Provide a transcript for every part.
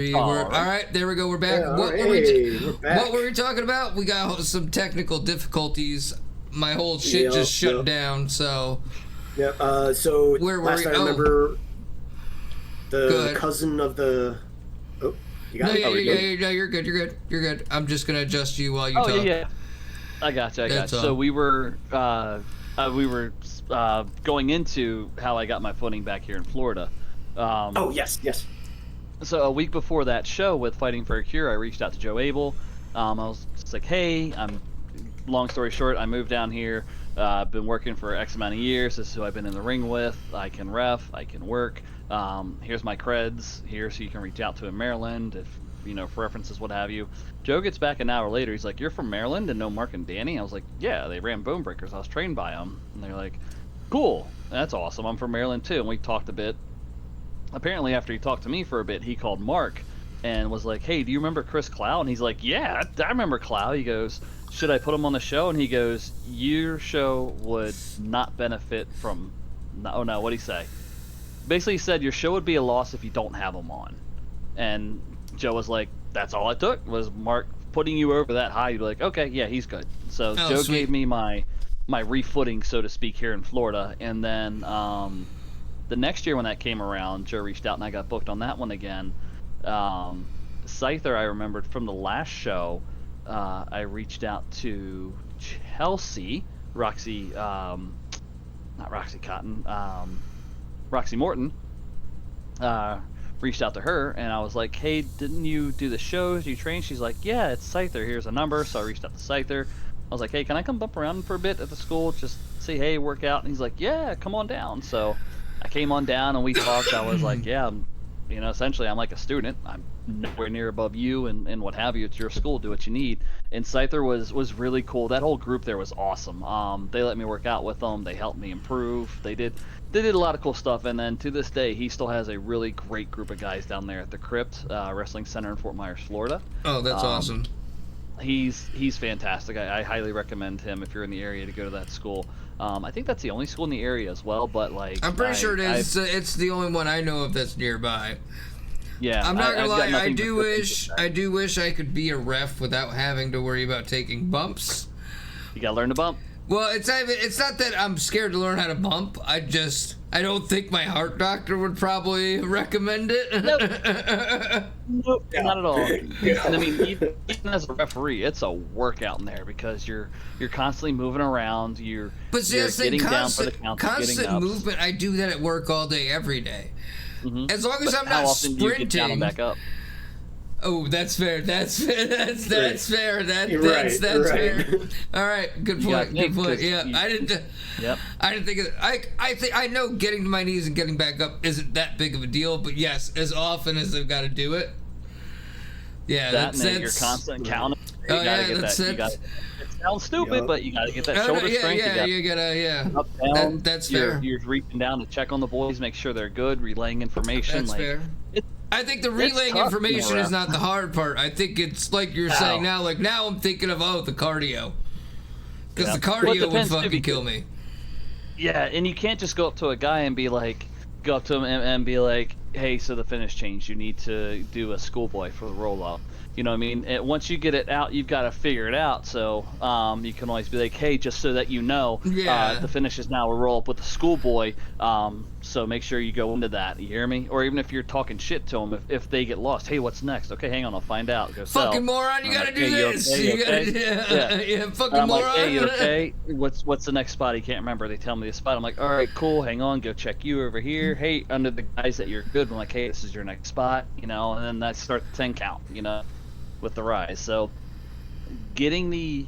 All right, there we go. We're back. Yeah, What we're back. What were we talking about? We got some technical difficulties. My whole shit just shut down. So. Yep. So where were last we? I remember, the Good. cousin of the. Oh, you got it. Yeah, you're good. You're good. I'm just gonna adjust you while you talk. Yeah. I got you. So we were going into how I got my footing back here in Florida. Oh yes. So a week before that show with Fighting for a Cure, I reached out to Joe Abel. I was just like, hey, long story short, I moved down here. I've been working for X amount of years. This is who I've been in the ring with. I can ref. I can work. Here's my creds here, so you can reach out to in Maryland if, for references, what have you. Joe gets back an hour later. He's like, you're from Maryland and know Mark and Danny? I was like, yeah, they ran Bone Breakers. I was trained by them. And they're like, cool. That's awesome. I'm from Maryland, too. And we talked a bit. Apparently, after he talked to me for a bit, he called Mark and was like, hey, do you remember Chris Clow? And he's like, yeah, I remember Clow. He goes, should I put him on the show? And he goes, your show would not benefit from... Oh, no, what'd he say? Basically, he said, your show would be a loss if you don't have him on. And Joe was like, that's all it took, was Mark putting you over that high. You'd be like, okay, yeah, he's good. So Joe gave me my refooting, so to speak, here in Florida. And then... the next year when that came around, Joe reached out and I got booked on that one again. Scyther, I remembered from the last show, I reached out to Chelsea, Roxy, not Roxy Cotton, Roxy Morton. Reached out to her and I was like, hey, didn't you do the shows? You train? She's like, yeah, it's Scyther. Here's a number. So I reached out to Scyther. I was like, hey, can I come bump around for a bit at the school? Just say, hey, work out. And he's like, yeah, come on down. So I came on down and we talked. I was like, yeah, essentially I'm like a student. I'm nowhere near above you and what have you. It's your school. Do what you need. And Scyther was really cool. That whole group there was awesome. They let me work out with them. They helped me improve. They did a lot of cool stuff. And then to this day, he still has a really great group of guys down there at the Crypt Wrestling Center in Fort Myers, Florida. Oh, that's awesome. He's fantastic. I highly recommend him if you're in the area to go to that school. I think that's the only school in the area as well, but I'm pretty sure it is. It's the only one I know of that's nearby. Yeah, I'm not gonna lie. I do wish I could be a ref without having to worry about taking bumps. You gotta learn to bump. Well, it's not that I'm scared to learn how to bump. I don't think my heart doctor would probably recommend it. Nope, not at all. And I mean, even as a referee, it's a workout in there because you're constantly moving around. You're getting down for the counts, constant movement. I do that at work all day, every day. Mm-hmm. As long as I'm not how often sprinting. Do you get down and back up? Oh, that's fair. That's fair. That's fair. That's right. fair. All right, good point. Good point. Yeah, I didn't. Yep. I didn't think of it. I know getting to my knees and getting back up isn't that big of a deal, but yes, as often as I've got to do it. Yeah, that's your constant counting. Oh yeah, that's it. It sounds stupid, but you gotta get that shoulder strength. Yeah, you gotta. Up, down. That's fair. You're reaching down to check on the boys, make sure they're good, relaying information. That's fair. I think the relaying information is not the hard part. I think it's like you're saying now. Like now, I'm thinking of the cardio, because the cardio would fucking kill me. Yeah, and you can't just go up to a guy and be like, and be like, hey, so the finish changed. You need to do a schoolboy for the roll up. You know what I mean? Once you get it out, you've got to figure it out. So you can always be like, hey, just so that you know, the finish is now a roll up with the schoolboy. So make sure you go into that. You hear me? Or even if you're talking shit to them, if they get lost, hey, what's next? Okay, hang on, I'll find out. Go sell. Fucking moron, you gotta do this. You gotta, fucking moron. Like, hey, you okay? What's the next spot? He can't remember. They tell me the spot. I'm like, all right, cool. Hang on, go check you over here. Hey, under the guys that you're good. I'm like, hey, this is your next spot. And then that starts the 10 count. With the rise. So getting the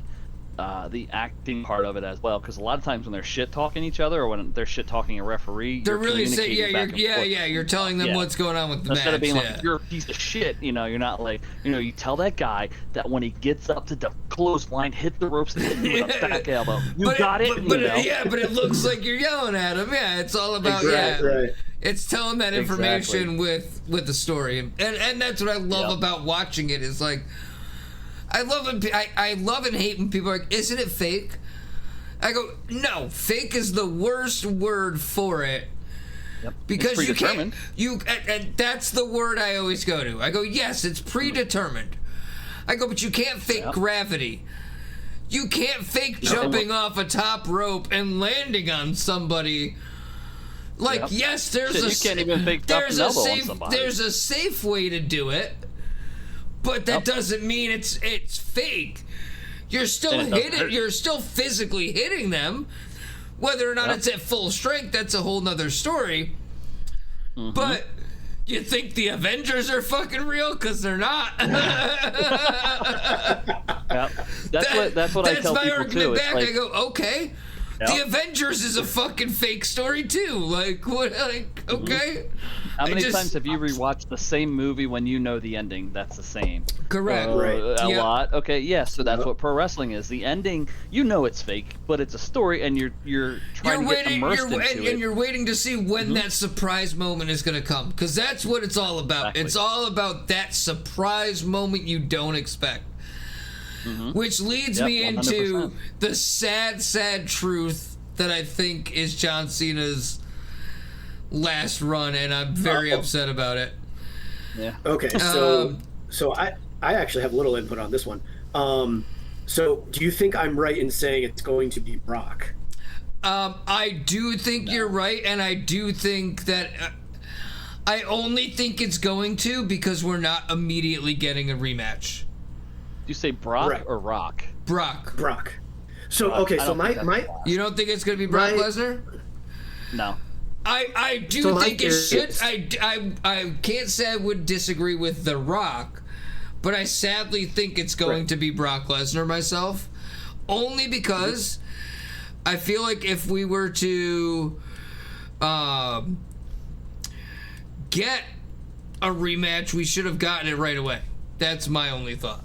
acting part of it as well, because a lot of times when they're shit talking each other or when they're shit talking a referee, they're really saying, you're telling them what's going on with the instead match. Of being like, you're a piece of shit, you're not like, you tell that guy that when he gets up to the clothesline, hit the ropes and hit him with a back elbow. But it looks like you're yelling at him. Yeah, it's all about Right. It's telling that information with the story, and that's what I love about watching it. Is like, I love and hate when people are like, "Isn't it fake?" I go, "No, fake is the worst word for it." Yep. Because it's you can't. And that's the word I always go to. I go, yes, it's predetermined. I go, but you can't fake gravity. You can't fake jumping off a top rope and landing on somebody. Like, yes, there's you can't even fake there's a elbow safe on somebody. there's a safe way to do it, but that doesn't mean it's fake. You're still you're still physically hitting them. Whether or not it's at full strength, that's a whole nother story. But you think the Avengers are fucking real? Because they're not. That's what I tell my people argument too. back. Like, I go, okay. The Avengers is a fucking fake story too. Like what? Like okay. How many times have you rewatched the same movie when you know the ending? That's the same. Correct. A lot. Okay. Yes. So that's what pro wrestling is. The ending, you know, it's fake, but it's a story, and you're trying to get immersed into it. And you're waiting to see when that surprise moment is going to come, because that's what it's all about. Exactly. It's all about that surprise moment you don't expect. Which leads me into 100%. the sad truth that I think is John Cena's last run, and I'm very upset about it. Yeah. Okay, so I actually have a little input on this one. So do you think I'm right in saying it's going to be Brock? I do think you're right, and I do think that I only think it's going to because we're not immediately getting a rematch. You say Brock or Rock? Brock. So Brock. Okay, so my you don't think it's going to be Brock Lesnar? No. I do think it should. I can't say I would disagree with The Rock, but I sadly think it's going to be Brock Lesnar myself, only because I feel like if we were to get a rematch, we should have gotten it right away. That's my only thought.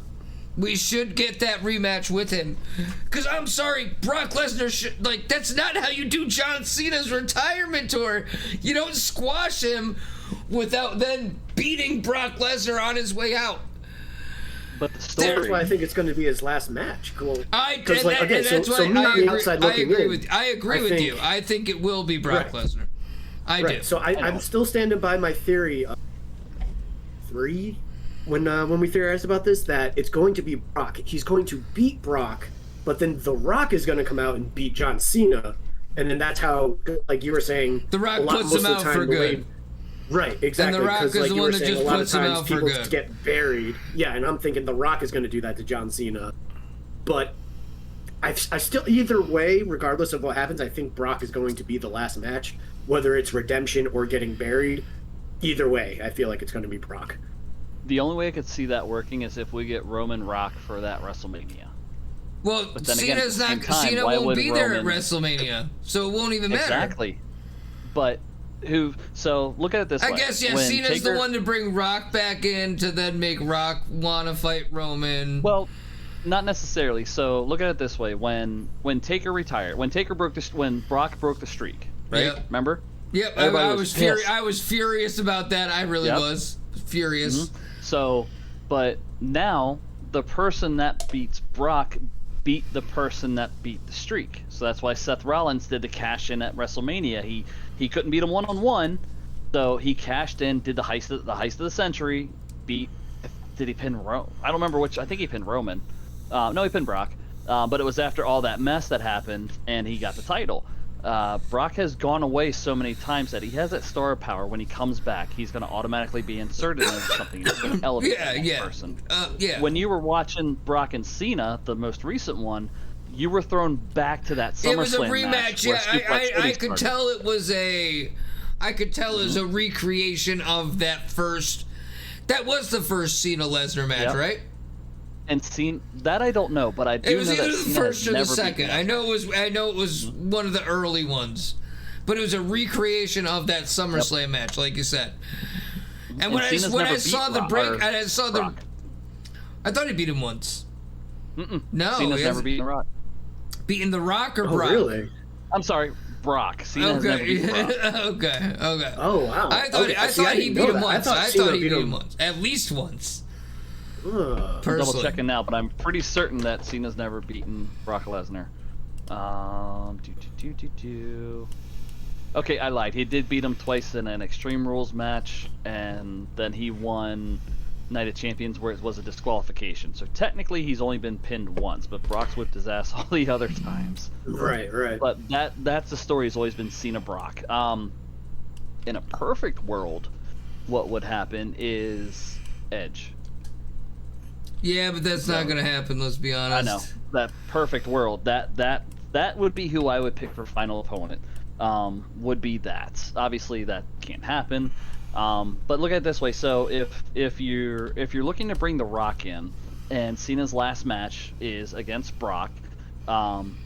We should get that rematch with him. Because I'm sorry, Brock Lesnar should, like, that's not how you do John Cena's retirement tour. You don't squash him without then beating Brock Lesnar on his way out. But the story. That's why I think it's going to be his last match. Cool. I agree with you. I think it will be Brock Lesnar. I do. So I'm still standing by my theory of 3. When we theorized about this, that it's going to be Brock. He's going to beat Brock, but then The Rock is going to come out and beat John Cena, and then that's how, like you were saying, The Rock puts him out for good. Right, exactly. And The Rock is the one that just puts him out for good. People get buried. Yeah, and I'm thinking The Rock is going to do that to John Cena, but I still, either way, regardless of what happens, I think Brock is going to be the last match, whether it's redemption or getting buried. Either way, I feel like it's going to be Brock. The only way I could see that working is if we get Roman Rock for that WrestleMania. Well, but then Cena won't be there at WrestleMania, so it won't even matter. Exactly. But so look at it this way. I guess, yeah, Cena's the one to bring Rock back in to then make Rock want to fight Roman. Well, not necessarily. So look at it this way. When Taker retired, when Brock broke the streak, right? Yep. Remember? Yep, I was furious about that. I really was furious. So, but now the person that beats Brock beat the person that beat the streak. So that's why Seth Rollins did the cash in at WrestleMania. He couldn't beat him one-on-one, so he cashed in, did the heist of the century, did he pin Roman? I don't remember which. I think he pinned Roman. No, he pinned Brock. But it was after all that mess that happened, and he got the title. Brock has gone away so many times that he has that star power. When he comes back, he's going to automatically be inserted into something that's going to elevate that person. When you were watching Brock and Cena, the most recent one, you were thrown back to that SummerSlam. It was a rematch. Match I could tell it was a. I could tell it was a recreation of that first. That was the first Cena Lesnar match, right? And Cena, that I don't know, but I do know that either the Cena first or the never second. I know it was one of the early ones, but it was a recreation of that SummerSlam match, like you said. And when I saw the break, I thought he beat him once. No, Cena's never beaten Rock. Beaten The Rock or Brock? Really? I'm sorry, Brock. Cena has never beaten Brock. Okay. Oh wow. I thought he beat him once. I thought he beat him once, at least once. I'm double checking now, but I'm pretty certain that Cena's never beaten Brock Lesnar. Okay, I lied. He did beat him twice in an Extreme Rules match, and then he won Night of Champions where it was a disqualification. So technically he's only been pinned once, but Brock's whipped his ass all the other times. Right. But that's the story. Has always been Cena Brock. In a perfect world, what would happen is Edge. Yeah, but that's not gonna happen. Let's be honest. I know that perfect world. That would be who I would pick for final opponent. Would be that. Obviously, that can't happen. But look at it this way. So if you're looking to bring The Rock in, and Cena's last match is against Brock,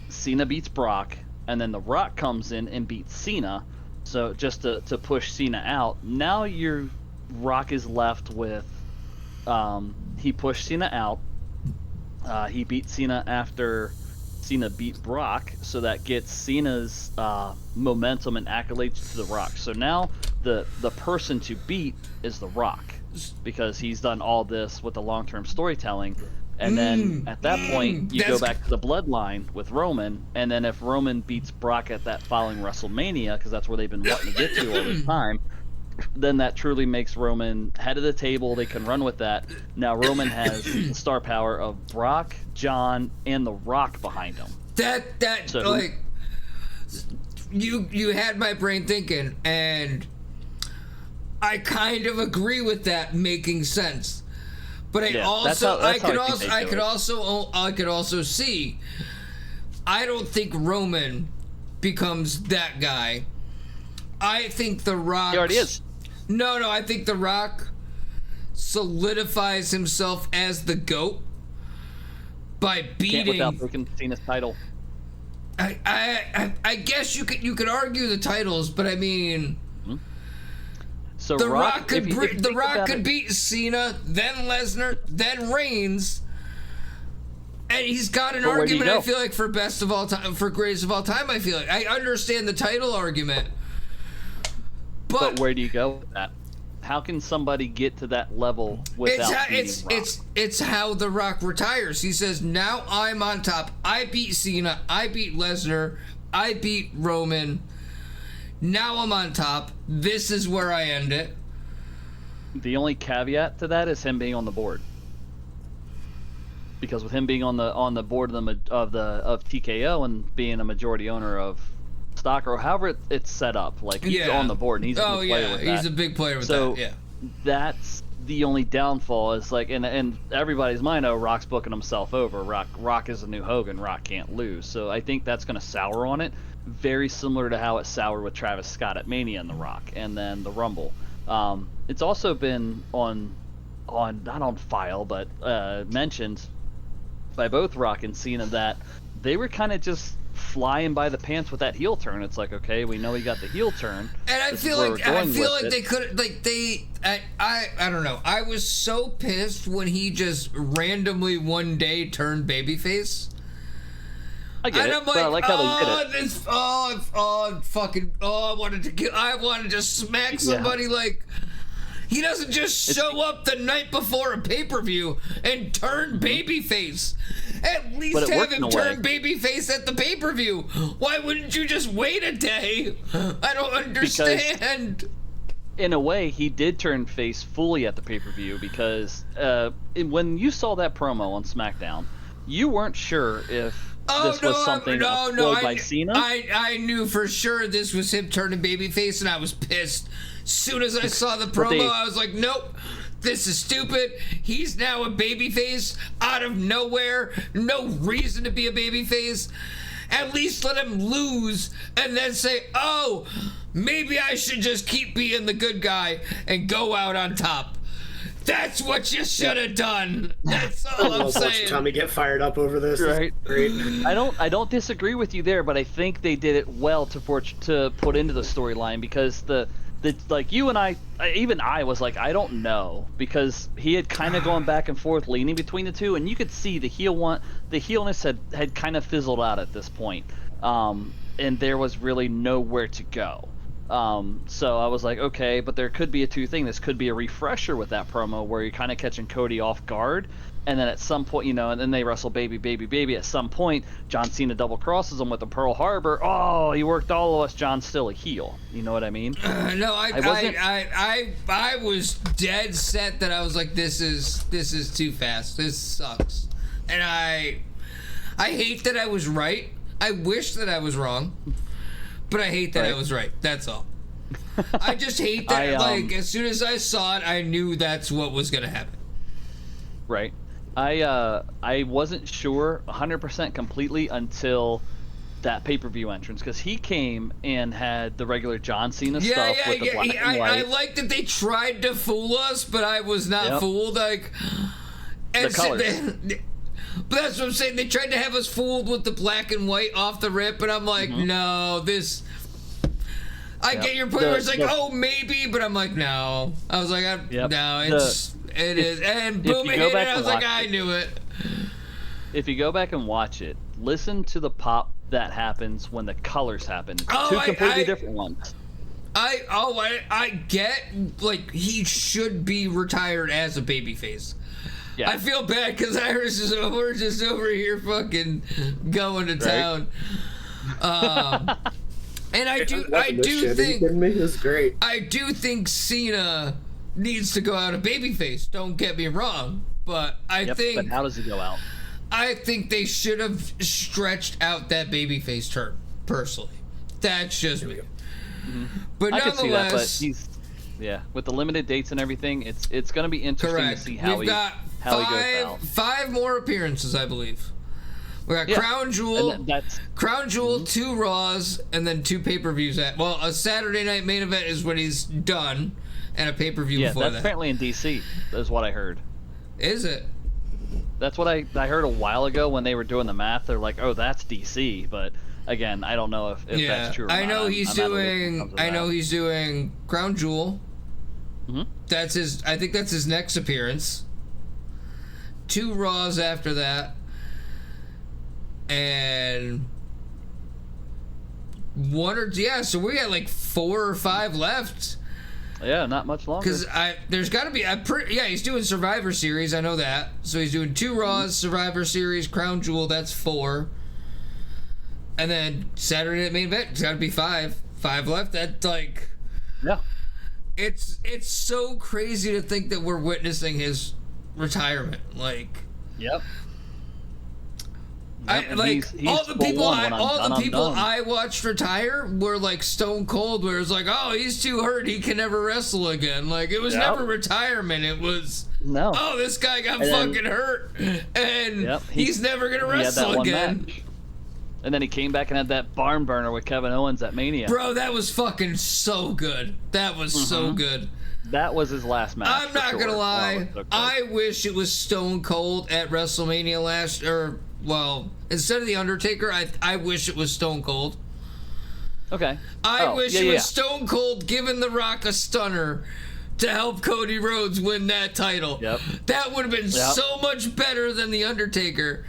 Cena beats Brock, and then The Rock comes in and beats Cena. So just to push Cena out, now your Rock is left with. He pushed Cena out. He beat Cena after Cena beat Brock, so that gets Cena's momentum and accolades to The Rock. So now the person to beat is The Rock, because he's done all this with the long-term storytelling. And then at that point, you go back to the bloodline with Roman, and then if Roman beats Brock at that following WrestleMania, because that's where they've been wanting to get to all the time, then that truly makes Roman head of the table. They can run with that. Now Roman has the star power of Brock, John, and The Rock behind him. Like you had my brain thinking, and I kind of agree with that making sense. But I could also see. I don't think Roman becomes that guy. I think The Rock. He already is. No, I think The Rock solidifies himself as the GOAT by beating. Can't without taking Cena's title. I guess you could argue the titles, but I mean, so The Rock could it, beat Cena, then Lesnar, then Reigns, and he's got an argument. I feel like for best of all time, for greatest of all time. I feel like I understand the title argument. But where do you go with that? How can somebody get to that level without beating Rock? It's how The Rock retires. He says, now I'm on top. I beat Cena. I beat Lesnar. I beat Roman. Now I'm on top. This is where I end it. The only caveat to that is him being on the board. Because with him being on the board of TKO and being a majority owner of stock, or however it's set up, like he's on the board and he's a big player with that. He's a big player with that. Yeah. That's the only downfall. Is like, and everybody's mind, Rock's booking himself over. Rock is the new Hogan. Rock can't lose. So I think that's going to sour on it. Very similar to how it soured with Travis Scott at Mania and The Rock, and then the Rumble. It's also been on not on file, but mentioned by both Rock and Cena that they were kind of just flying by the pants with that heel turn. It's like, okay, we know he got the heel turn, and I feel like they could, like, I don't know. I was so pissed when he just randomly one day turned babyface. I get it, but I like how they did it. I wanted to smack somebody. Like, he doesn't just show up the night before a pay-per-view and turn babyface. At least have him turn babyface at the pay-per-view. Why wouldn't you just wait a day? I don't understand. Because in a way, he did turn face fully at the pay-per-view, because when you saw that promo on SmackDown, you weren't sure if this was something by Cena. I knew for sure this was him turning babyface, and I was pissed. Soon as I saw the promo, I was like, nope, this is stupid. He's now a babyface out of nowhere. No reason to be a babyface. At least let him lose and then say, oh, maybe I should just keep being the good guy and go out on top. That's what you should have done. That's all I'm saying. Tommy get fired up over this. Right. Great. I don't disagree with you there, but I think they did it well to put into the storyline, because the like, you and I was like, I don't know, because he had kind of gone back and forth leaning between the two, and you could see the heelness had kind of fizzled out at this point, and there was really nowhere to go. So I was like, okay, but there could be a two thing. This could be a refresher with that promo where you're kind of catching Cody off guard, and then at some point, and then they wrestle baby, baby, baby. At some point, John Cena double crosses him with the Pearl Harbor. Oh, he worked all of us. John's still a heel. You know what I mean? No, I was dead set that I was like, this is too fast. This sucks, and I hate that I was right. I wish that I was wrong. But I hate that I was right. That's all. I just hate that. Like, as soon as I saw it, I knew that's what was gonna happen. Right. I wasn't sure 100% completely until that pay-per-view entrance, because he came and had the regular John Cena stuff with the black and white. I like that they tried to fool us, but I was not fooled. Like, the colors. But that's what I'm saying. They tried to have us fooled with the black and white off the rip, and I'm like, no, this. I get your point where it's like, oh, maybe, but I'm like, no. I was like, no, it is. And boom, it hit it. I was like, I knew it. If you go back and watch it, listen to the pop that happens when the colors happen. Two completely different ones. I get, like, he should be retired as a babyface. Yeah. I feel bad because we're just over here fucking going to town. And I do think it's great. I do think Cena needs to go out a babyface. Don't get me wrong, but I think. But how does he go out? I think they should have stretched out that babyface term. Personally, that's just me. Mm-hmm. But I nonetheless, could see that, but he's with the limited dates and everything, it's going to be interesting to see how he goes out. 5 more appearances, I believe. We got Crown Jewel, 2 Raws, and then 2 pay-per-views. A Saturday night main event is when he's done, and a pay-per-view before that. Yeah, that's apparently in DC, is what I heard. Is it? That's what I heard a while ago when they were doing the math. They're like, oh, that's DC, but again, I don't know if that's true or not. I know he's doing Crown Jewel. Mm-hmm. I think that's his next appearance. 2 Raws after that. And so we got like 4 or 5 left. Yeah, not much longer. Because there's got to be he's doing Survivor Series. I know that. So he's doing 2 Raws, Survivor Series, Crown Jewel. That's 4. And then Saturday Night Main Event. It's got to be 5. 5 left. That's like. Yeah. It's so crazy to think that we're witnessing his retirement. Like. Yep. He's all the people I watched retire were like Stone Cold, where it's like, oh, he's too hurt, he can never wrestle again. Like, it was never retirement. It was oh, this guy got fucking hurt, and he's never gonna wrestle again. And then he came back and had that barn burner with Kevin Owens at Mania. Bro, that was fucking so good. That was so good. That was his last match. I'm not gonna lie. I wish it was Stone Cold at WrestleMania instead of The Undertaker, I wish it was Stone Cold. Okay. I wish it was Stone Cold giving The Rock a stunner to help Cody Rhodes win that title. Yep. That would have been so much better than The Undertaker.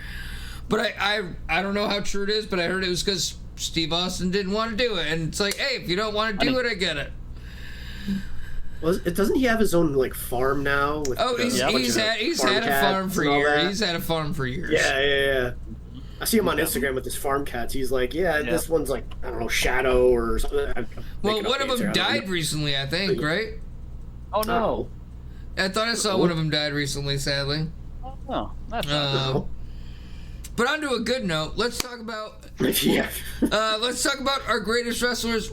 But I don't know how true it is, but I heard it was because Steve Austin didn't want to do it. And it's like, hey, if you don't want to do it, I get it. Well, doesn't he have his own like farm now? He's had a farm for years. He's had a farm for years. Yeah. I see him on Instagram with his farm cats. He's like, this one's like, I don't know, Shadow or something. Well, one of them died recently, I think, right? Oh no! I thought I saw one of them died recently. Sadly. Oh, that's not But on to a good note, let's talk about let's talk about our greatest wrestlers.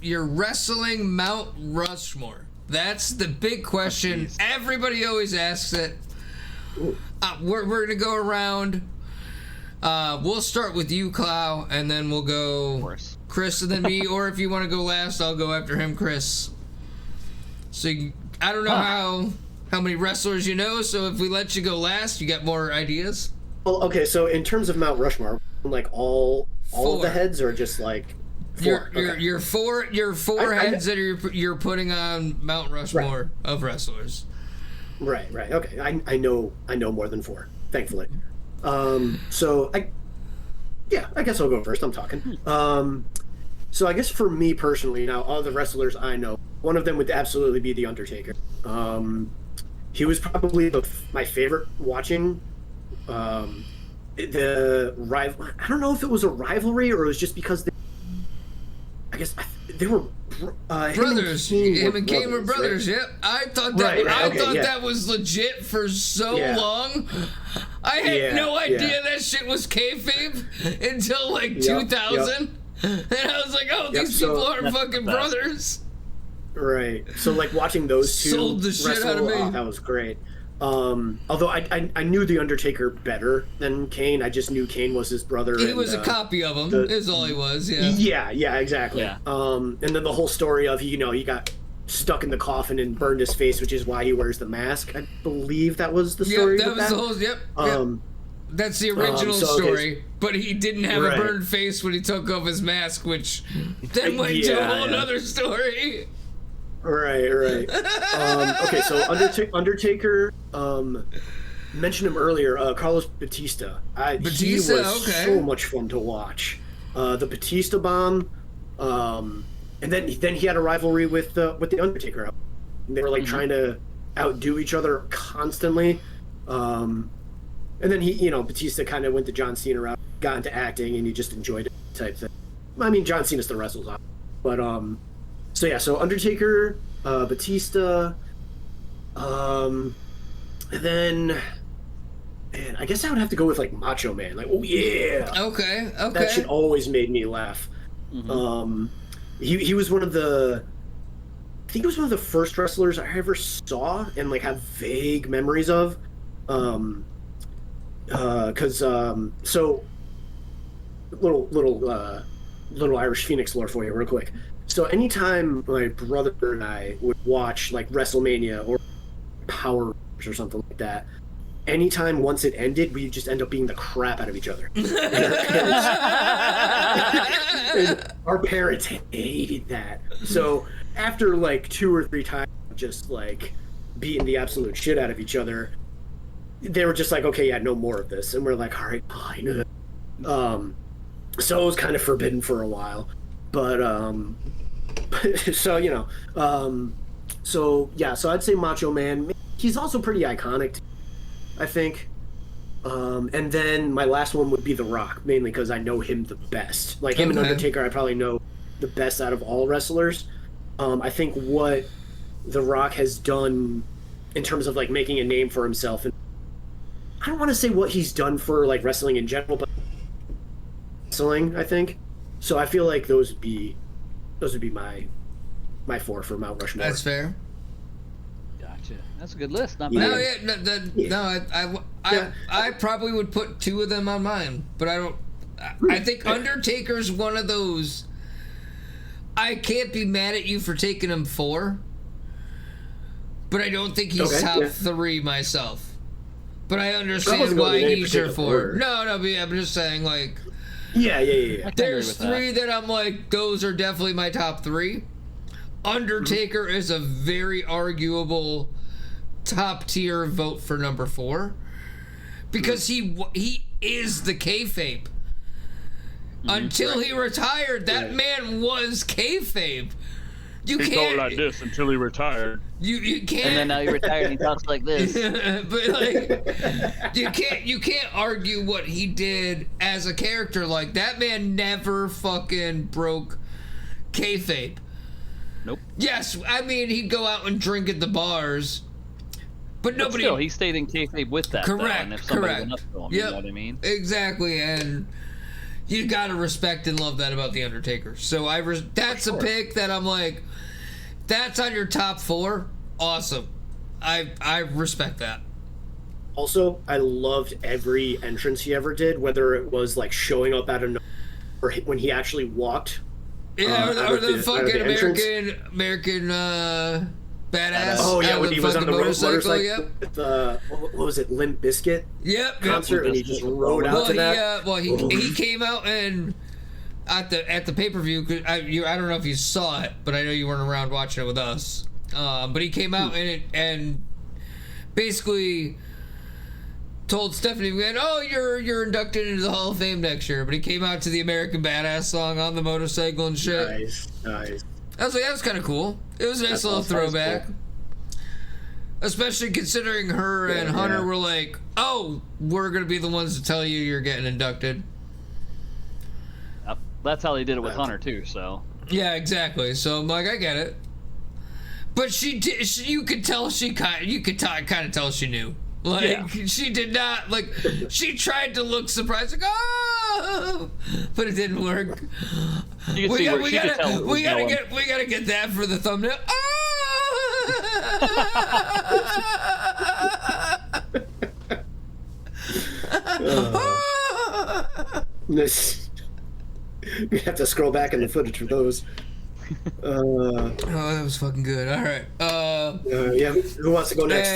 Your wrestling Mount Rushmore. That's the big question. Everybody always asks it. We're gonna go around. We'll start with you, Clow, and then we'll go Chris and then me. Or if you want to go last, I'll go after him, Chris. So I don't know how many wrestlers you know. So if we let you go last, you got more ideas. Well, okay. So in terms of Mount Rushmore, like all of the heads, or just like 4? Your four heads that you're putting on Mount Rushmore of wrestlers. Right. Okay. I know more than 4, thankfully. So I guess I'll go first. I'm talking. So I guess for me personally, now all the wrestlers I know, one of them would absolutely be The Undertaker. He was probably my favorite watching. The rival. I don't know if it was a rivalry or it was just because they were brothers. Him and Kane were brothers. Right? Yep. I thought that. That was legit for so long. I had no idea that shit was kayfabe until like 2000, and I was like, "Oh, these people are fucking brothers." Right. So like watching those two sold the shit out of me. That was great. Although I knew The Undertaker better than Kane. I just knew Kane was his brother. He was a copy of him, is all he was, Yeah, exactly. Yeah. And then the whole story of, he got stuck in the coffin and burned his face, which is why he wears the mask. I believe that was the story. That was the whole, yep. That's the original story, but he didn't have a burned face when he took off his mask, which then went to a whole other story. Right. Okay, so Undertaker, mentioned him earlier, Carlos Batista. He was so much fun to watch. The Batista bomb, and then he had a rivalry with the Undertaker. They were like trying to outdo each other constantly. And then Batista kind of went the John Cena route, got into acting, and he just enjoyed it type thing. I mean, John Cena's the wrestler, but So Undertaker, Batista, and then, man, I guess I would have to go with like Macho Man. Like, oh yeah, okay, that shit always made me laugh. He was one of the, I think he was one of the first wrestlers I ever saw and like have vague memories of, so little Irish Phoenix lore for you real quick. So anytime my brother and I would watch like WrestleMania or Power Rangers or something like that, anytime once it ended, we'd just end up beating the crap out of each other. And our parents hated that. So after like 2 or 3 times just like beating the absolute shit out of each other, they were just like, okay, yeah, no more of this. And we're like, all right, fine. So it was kind of forbidden for a while. But so I'd say Macho Man. He's also pretty iconic, I think. And then my last one would be The Rock, mainly because I know him the best. Like him and Undertaker, I probably know the best out of all wrestlers. I think what The Rock has done in terms of like making a name for himself, and I don't want to say what he's done for like wrestling in general, but wrestling, I think. So I feel like those would be my 4 for Mount Rushmore. That's fair. Gotcha. That's a good list. Not bad. I probably would put 2 of them on mine, but I don't. I think Undertaker's one of those. I can't be mad at you for taking him 4, but I don't think he's top 3 myself. But I understand why he's your 4. No, but I'm just saying like. Yeah. There's 3 that I'm like, those are definitely my top 3. Undertaker is a very arguable top tier vote for number 4 because he is the kayfabe. Until he retired, that man was kayfabe. He talked like this until he retired. You can't. And then now he retired and he talks like this. But like, you can't argue what he did as a character. Like that man never fucking broke kayfabe. Nope. Yes, I mean he'd go out and drink at the bars, but nobody. Still, he stayed in kayfabe with that. Correct. And if somebody went up to him, you know what I mean? Exactly, and you gotta respect and love that about the Undertaker. So that's a pick that I'm like, that's on your top 4. Awesome. I respect that. Also, I loved every entrance he ever did, whether it was like showing up out of nowhere or when he actually walked. Yeah, or the fucking American badass. Oh yeah, when he was on the motorcycle. Yep. What was it, Limp Bizkit? Yep. Concert, and he just rode out to that. He came out and at the pay-per-view. I don't know if you saw it, but I know you weren't around watching it with us. But he came out and basically told Stephanie McMahon, "Oh, you're inducted into the Hall of Fame next year." But he came out to the American Badass song on the motorcycle and shit. Nice. I was like, that was kind of cool. It was a nice little throwback. Cool. Especially considering her and Hunter were like, "Oh, we're gonna be the ones to tell you you're getting inducted." Yep. That's how they did it with Hunter too. So. Yeah, exactly. So I'm like, I get it. But she did. You could tell kind of tell she knew. Like she did not like. She tried to look surprised, like oh, but it didn't work. We gotta get that for the thumbnail. We have to scroll back in the footage for those. Oh, that was fucking good. All right. Yeah. Who wants to go next?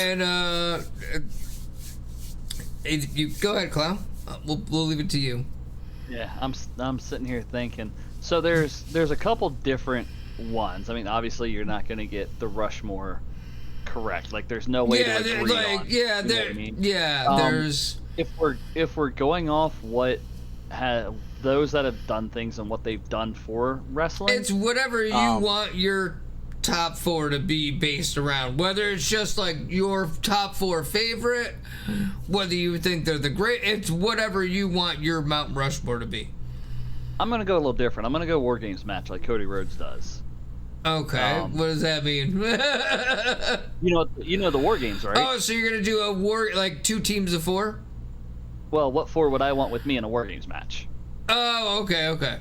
And you go ahead, Clow. We'll leave it to you. Yeah, I'm sitting here thinking. So there's a couple different ones. I mean, obviously you're not going to get the Rushmore correct. Like, there's no way to agree like, on. Yeah, you know what I mean? There's. If we're going off what those that have done things and what they've done for wrestling, it's whatever you want your top 4 to be based around. Whether it's just like your top 4 favorite, whether you think they're the great, it's whatever you want your Mount Rushmore to be. I'm gonna go a little different. I'm gonna go War Games match like Cody Rhodes does. Okay, what does that mean? you know the War Games, right? Oh, so you're gonna do a war like 2 teams of 4? Well, what 4 would I want with me in a War Games match? Oh, okay.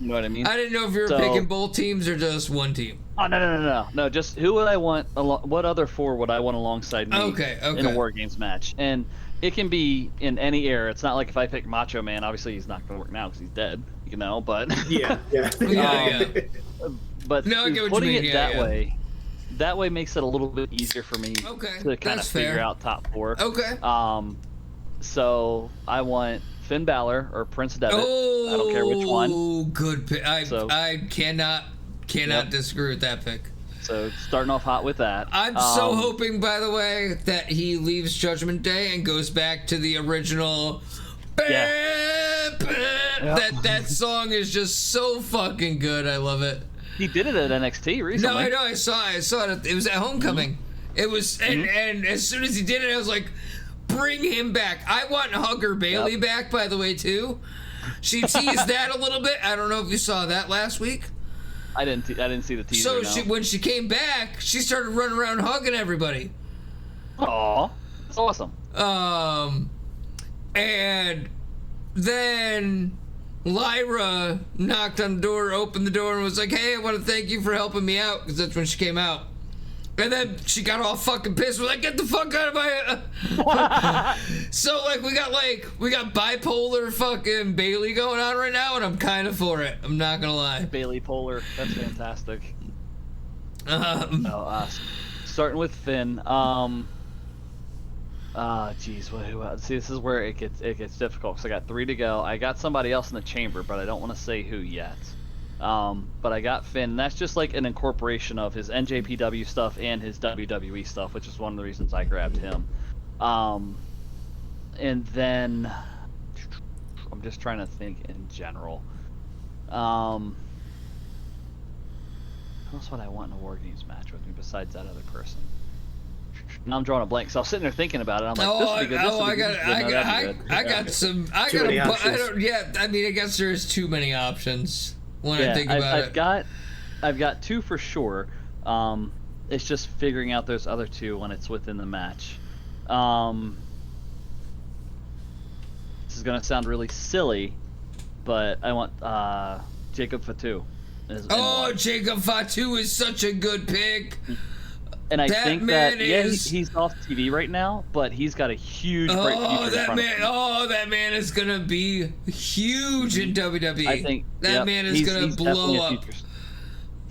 You know what I mean? I didn't know if you were picking both teams or just one team. Oh, no. Just who would I want? What other 4 would I want alongside me in a War Games match? And it can be in any era. It's not like if I pick Macho Man, obviously he's not going to work now because he's dead, but yeah. But no, I get what putting you mean. it that way makes it a little bit easier for me to kind of figure out top 4. Okay. So I want Finn Balor or Prince Devitt. Oh, I don't care which one. Oh, good pick. I cannot disagree with that pick. So starting off hot with that. I'm so hoping, by the way, that he leaves Judgment Day and goes back to the original. That song is just so fucking good. I love it. He did it at NXT recently. No, I know. I saw it. It was at Homecoming. Mm-hmm. It was, and as soon as he did it, I was like, bring him back. I want Hugger Bailey back, by the way, too. She teased that a little bit. I don't know if you saw that last week. I didn't see the teaser. So when she came back, she started running around hugging everybody. Aw, that's awesome. And then Lyra knocked on the door, opened the door, and was like, "Hey, I want to thank you for helping me out," because that's when she came out. And then she got all fucking pissed. We're like, "Get the fuck out of my..." So we got bipolar fucking Bailey going on right now, and I'm kind of for it. I'm not gonna lie. Bailey Polar, that's fantastic. Starting with Finn. Geez, who else? See, this is where it gets difficult because I got 3 to go. I got somebody else in the chamber, but I don't want to say who yet. But I got Finn, and that's just like an incorporation of his NJPW stuff and his WWE stuff, which is one of the reasons I grabbed him. And then I'm just trying to think in general. Who else would I want in a War Games match with me besides that other person? Now I'm drawing a blank, so I was sitting there thinking about it. I'm like, this would be good. I got some. I guess there's too many options when I think about it. I've got 2 for sure. It's just figuring out those other 2 when it's within the match. This is gonna sound really silly, but I want Jacob Fatu. Jacob Fatu is such a good pick. And I think that he's off TV right now, but he's got a huge bright future in front of him. That man is gonna be huge in WWE. I think that man is gonna blow up.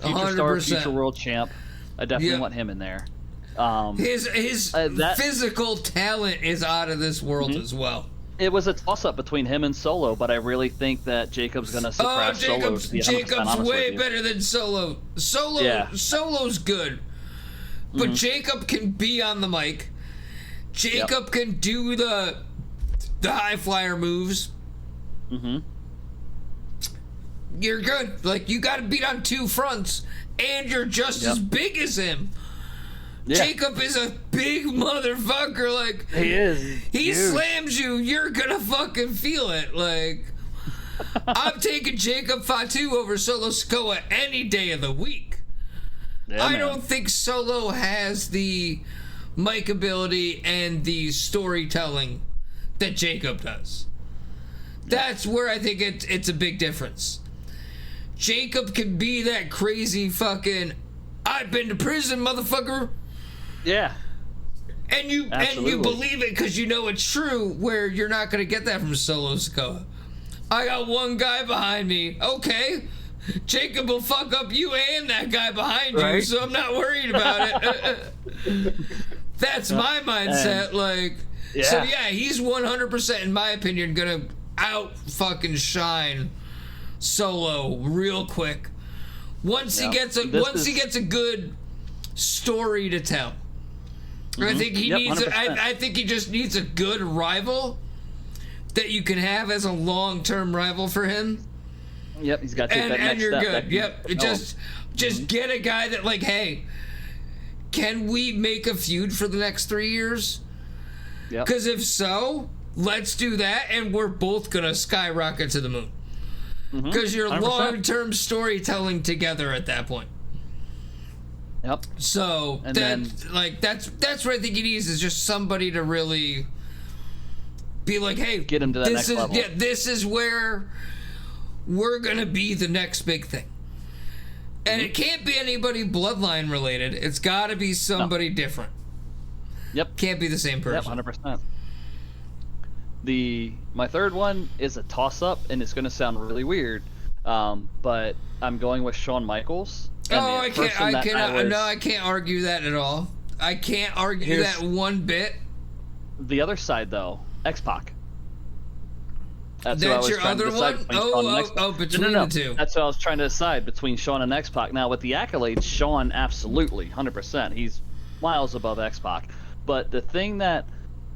Future star, future world champ. I definitely want him in there. His physical talent is out of this world as well. It was a toss-up between him and Solo, but I really think that Jacob's gonna surpass Solo. Jacob's way better than Solo. Solo's good. But Jacob can be on the mic. Jacob can do the the high flyer moves, you're good. Like, you got to beat on two fronts, and you're just as big as him. Yeah. Jacob is a big motherfucker. Like, he is. He slams you, you're gonna fucking feel it. Like, I'm taking Jacob Fatu over Solo Sikoa any day of the week. Yeah, I don't think Solo has the mic ability and the storytelling that Jacob does. That's where I think it's a big difference. Jacob can be that crazy fucking, I've been to prison, motherfucker. Yeah. And you believe it because you know it's true, where you're not going to get that from Solo Sikoa. I got one guy behind me. Okay. Jacob will fuck up you and that guy behind you, so I'm not worried about it. That's my mindset. So yeah, he's 100%, in my opinion, going to out fucking shine Solo real quick. Once he gets a good story to tell. I think he needs. I think he just needs a good rival that you can have as a long-term rival for him. Yep, he's got to take that next step. And you're good. Yep, just get a guy that, like, hey, can we make a feud for the next 3 years? Yep. Because if so, let's do that, and we're both gonna skyrocket to the moon. Because you're 100%. Long-term storytelling together at that point. Yep. So that's what I think he needs, is just somebody to really be like, hey, get him to that next level. Yeah, this is where we're gonna be the next big thing. And it can't be anybody bloodline related. It's got to be somebody different. Yep. Can't be the same person. Yep, 100%. My third one is a toss-up, and it's going to sound really weird, but I'm going with Shawn Michaels. I can't argue that at all. I can't argue that one bit. The other side, though, X-Pac. That's your other one? Between the two. That's what I was trying to decide, between Shawn and X-Pac. Now, with the accolades, Shawn, absolutely, 100%. He's miles above X-Pac. But the thing that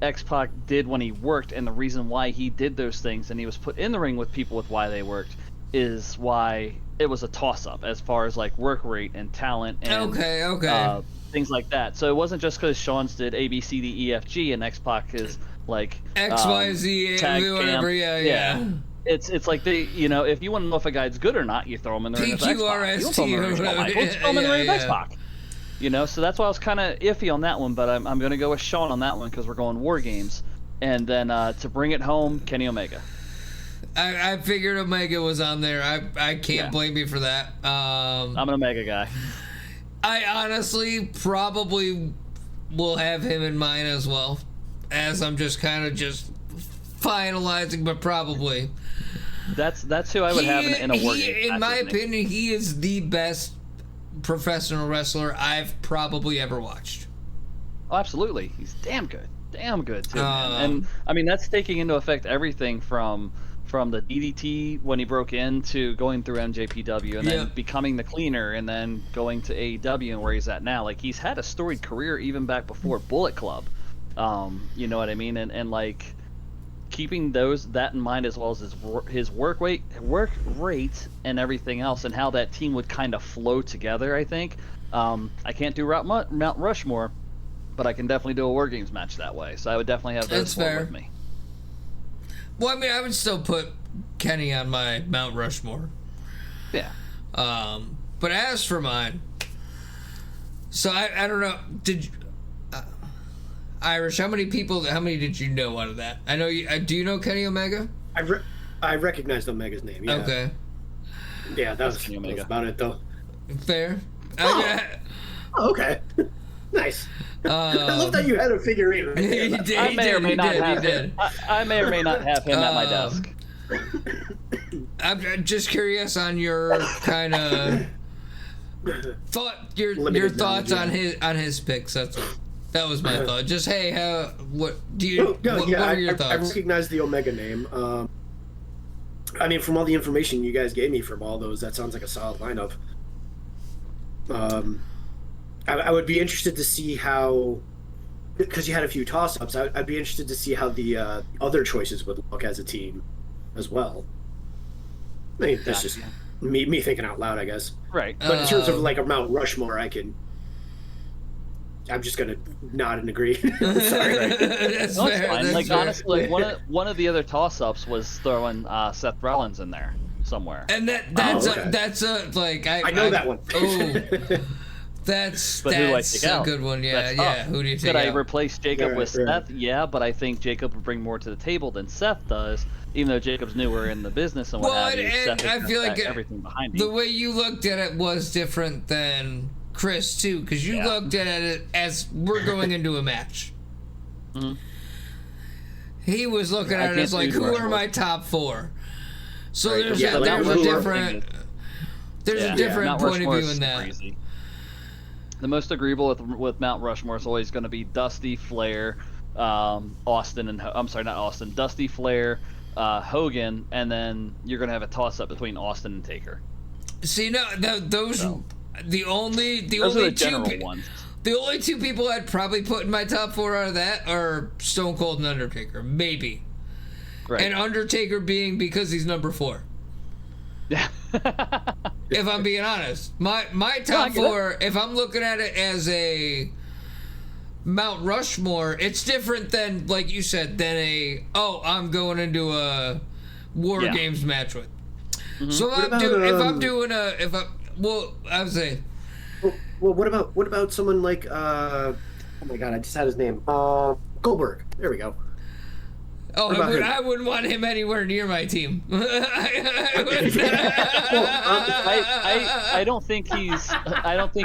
X-Pac did when he worked, and the reason why he did those things, and he was put in the ring with people with why they worked, is why it was a toss-up as far as, like, work rate and talent and things like that. So it wasn't just because Shawn's did A, B, C, D, E, F, G, and X-Pac is like X, Y, Z, whatever. Yeah. It's like if you want to know if a guy's good or not, you throw him in the ring with X-Pac. You don't throw him in the ring with Shawn Michaels, throw him in the ring with X-Pac. So that's why I was kind of iffy on that one, but I'm going to go with Shawn on that one because we're going War Games. And then to bring it home, Kenny Omega. I figured Omega was on there. I can't blame you for that. I'm an Omega guy. I honestly probably will have him in mind as well, as I'm just kind of finalizing, but probably. That's who I would have in a War Game. In my opinion, he is the best professional wrestler I've probably ever watched. Oh, absolutely. He's damn good. Damn good, too, man. And, I mean, that's taking into effect everything from the DDT when he broke in to going through MJPW and then becoming the cleaner and then going to AEW and where he's at now. Like, he's had a storied career even back before Bullet Club. You know what I mean? And like, keeping that in mind, as well as his work rate and everything else, and how that team would kind of flow together, I think. I can't do Mount Rushmore, but I can definitely do a War Games match that way. So I would definitely have those four with me. Well, I mean, I would still put Kenny on my Mount Rushmore. Yeah. But as for mine, so I don't know. Irish, how many did you know out of that? I know you. Do you know Kenny Omega? I recognized Omega's name. Yeah. Okay. Yeah, that was about it, though. Fair. Okay. Nice. I love that you had a figurine. Right? I may or may not have him at my desk. I'm just curious on your kind of your thoughts on his picks. That was my thought. Just what are your thoughts? I recognize the Omega name. I mean, from all the information you guys gave me from all those, that sounds like a solid lineup. I would be interested to see how because you had a few toss-ups, I'd be interested to see how the other choices would look as a team as well. I mean, that's just me thinking out loud, I guess. Right. But in terms of like a Mount Rushmore, I'm just gonna nod and agree. Sorry. That's No, it's fair. fine. That's Like fair. honestly, one of the other toss-ups was throwing Seth Rollins in there somewhere. And that's okay. that's a like I know that one. Oh, that's But who do I take a out? good one. Yeah, That's yeah. tough. Who do you take Could I out? replace Jacob with Right. Seth? Yeah, but I think Jacob would bring more to the table than Seth does, even though Jacob's newer in the business and what Well, have you. and Seth has I feel like everything behind the him. way you looked at it was different than Chris too, because you Yeah. looked at it as we're going into a match. Mhm. He was looking I at it can't as like, choose who are Rushmore. my top four? So Right, there's yeah, a, like there's who a are- different there's Yeah. a different Mount point Rushmore of view is in that. super easy. The most agreeable with Mount Rushmore is always going to be Dusty, Flair, Austin, and I'm sorry, not Austin, Dusty, Flair, Hogan, and then you're going to have a toss-up between Austin and Taker. See, no, those So. the only Those are only the two general pe- ones. the only two people I'd probably put in my top four out of that are Stone Cold and Undertaker, maybe. Right. And Undertaker being because he's number 4. Yeah. If I'm being honest, my I top get it. four, if I'm looking at it as a Mount Rushmore, it's different than, like you said, than I'm going into a War Yeah. Games match with. Mm-hmm. So What about, I would say, Well, what about someone like oh my god, I just had his name. Goldberg. There we go. What about him? I wouldn't want him anywhere near my team. I don't think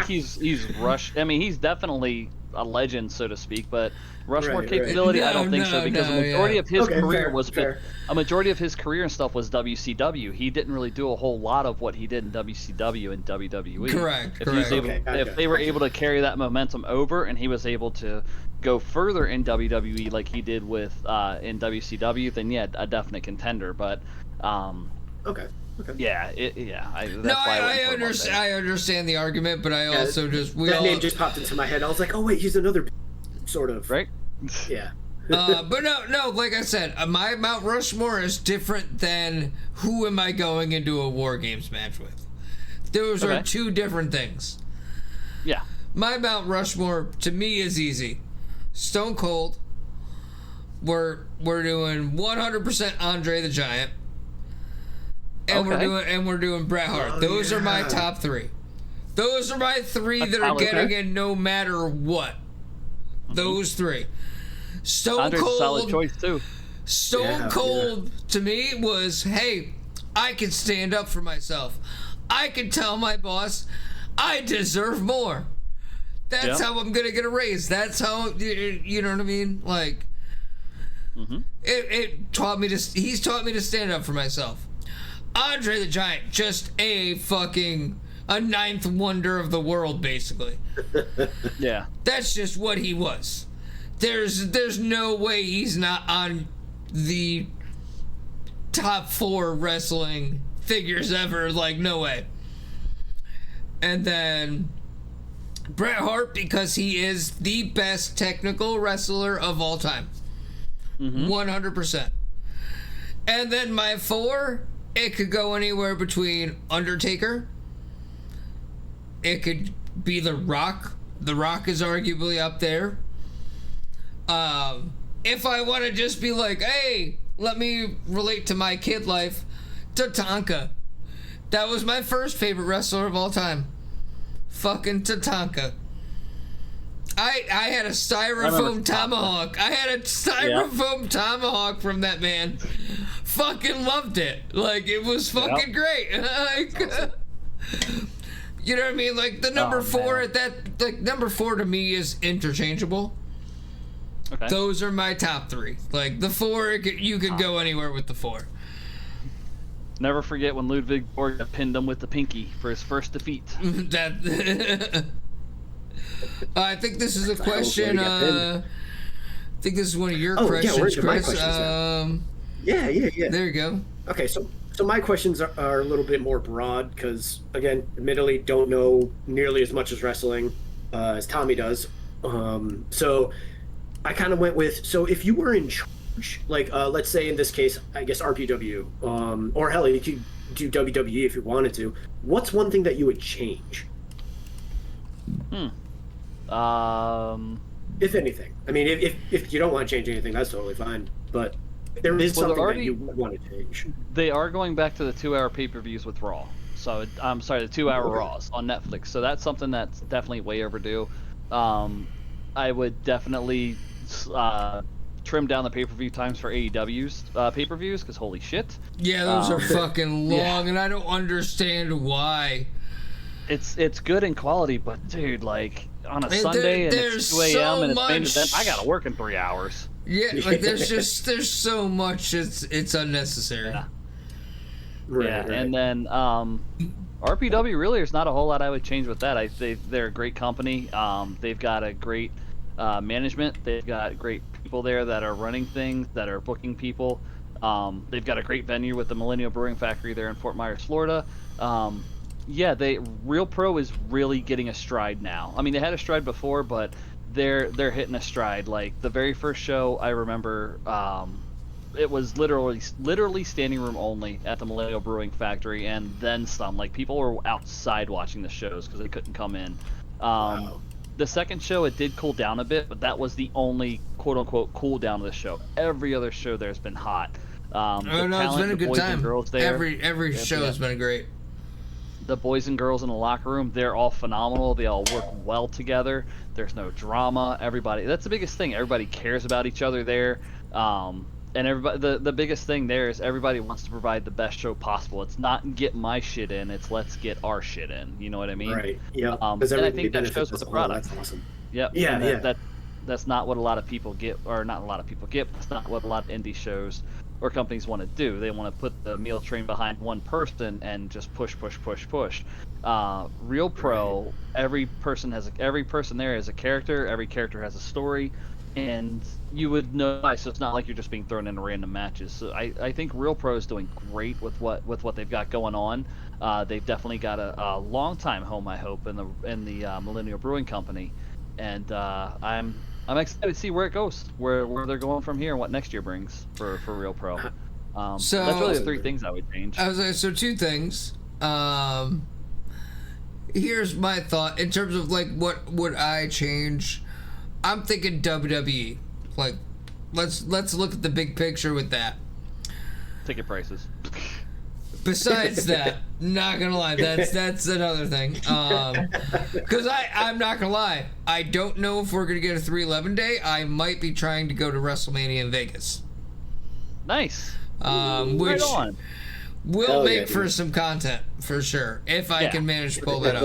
he's rushed. I mean, he's definitely a legend, so to speak, but Rushmore Right, capability, right. I don't think so, because No, the majority yeah. of his Okay, career fair, was fair. a majority of his career and stuff was WCW. He didn't really do a whole lot of what he did in WCW and WWE. Correct, If, he was correct. able, Okay, gotcha, if they were gotcha. able to carry that momentum over, and he was able to go further in WWE like he did with in WCW, then yeah, a definite contender. But Okay. yeah, that's No, why I I wouldn't put him up understand. there. I understand the argument, but I also just That name just popped into my head. I was like, oh wait, he's another sort of. Right? Yeah. but no. Like I said, my Mount Rushmore is different than who am I going into a War Games match with. Those are Okay. two different things. Yeah. My Mount Rushmore to me is easy. Stone Cold. We're doing 100% Andre the Giant. And Okay. we're doing Bret Hart. Oh, Those are my yeah. top 3. Those are my 3 that are solid getting pick. in no matter what. Those 3. Stone Andre's Cold. a solid choice too. Stone Yeah, Cold to me was, hey, I can stand up for myself. I can tell my boss I deserve more. That's Yeah. how I'm gonna get a raise. That's how, you know what I mean? Like, it taught me to. He's taught me to stand up for myself. Andre the Giant, just a ninth wonder of the world, basically. Yeah. That's just what he was. There's no way he's not on the top 4 wrestling figures ever. Like, no way. And then Bret Hart, because he is the best technical wrestler of all time. 100%. And then my 4, it could go anywhere between Undertaker. It could be The Rock. The Rock is arguably up there. If I want to just be like, hey, let me relate to my kid life, Tatanka. That was my first favorite wrestler of all time. Fucking Tatanka. I had a styrofoam tomahawk. I had a styrofoam tomahawk from that man. Fucking loved it. Like, it was fucking great. Like, you know what I mean? Like, the number 4 at that, like, number 4 to me is interchangeable. Okay. Those are my top 3. Like, the 4, you could go anywhere with the 4. Never forget when Ludwig Borg pinned him with the pinky for his first defeat. That. I think this is a question. I think this is one of your Oh, yeah, we're questions, into my Chris. questions now. Yeah. There you go. Okay, so my questions are a little bit more broad because, again, admittedly, don't know nearly as much as wrestling as Tommy does. So I kind of went with, so if you were in charge, like let's say in this case, I guess RPW, or hell, you could do WWE if you wanted to. What's one thing that you would change? If anything. I mean, if you don't want to change anything, that's totally fine. But there is something that you would want to change. They are going back to the 2-hour pay-per-views with Raw. So I'm sorry, the 2-hour Raws on Netflix. So that's something that's definitely way overdue. I would definitely trim down the pay-per-view times for AEW's pay-per-views, because holy shit. Yeah, those are fucking long, and I don't understand why. It's good in quality, but dude, like on a Sunday and it's 2 a.m. and it's main event, I gotta work in 3 hours. Yeah, like there's so much, it's unnecessary. Yeah. Right. And then RPW, really, there's not a whole lot I would change with that. They're a great company. They've got a great management. They've got great people there that are running things, that are booking people. They've got a great venue with the Millennial Brewing Factory there in Fort Myers, Florida. Real Pro is really getting a stride now. I mean, they had a stride before, but they're hitting a stride. Like the very first show, I remember, it was literally standing room only at the Millennial Brewing Factory, and then some. Like people were outside watching the shows because they couldn't come in. Wow. The second show, it did cool down a bit, but that was the only quote unquote cool down of the show. Every other show there's been hot. Oh no, it's been a good time. Every show has been great. The boys and girls in the locker room, they're all phenomenal. They all work well together. There's no drama. That's the biggest thing. Everybody cares about each other there. And everybody, the biggest thing there is everybody wants to provide the best show possible. It's not get my shit in, it's let's get our shit in. You know what I mean? Right. Yeah. And I think that shows with the product. That's awesome. Yep. Yeah. That's not what a lot of people get, or not a lot of people get. That's not what a lot of indie shows or companies want to do. They want to put the meal train behind one person and just push. Real Pro, every person there is a character. Every character has a story, and you would know. So it's not like you're just being thrown into random matches. So I think Real Pro is doing great with what they've got going on. They've definitely got a long time home, I hope, in the Millennial Brewing Company, and I'm excited to see where it goes, where they're going from here, and what next year brings for Real Pro. So that's really the three things I would change. So two things. Here's my thought in terms of like what would I change. I'm thinking WWE. Like, let's look at the big picture with that. Ticket prices. Besides that, not gonna lie, that's another thing. Because I'm not gonna lie, I don't know if we're gonna get a 311 day. I might be trying to go to WrestleMania in Vegas. Nice. Which right on. will make for some content for sure if I can manage to pull that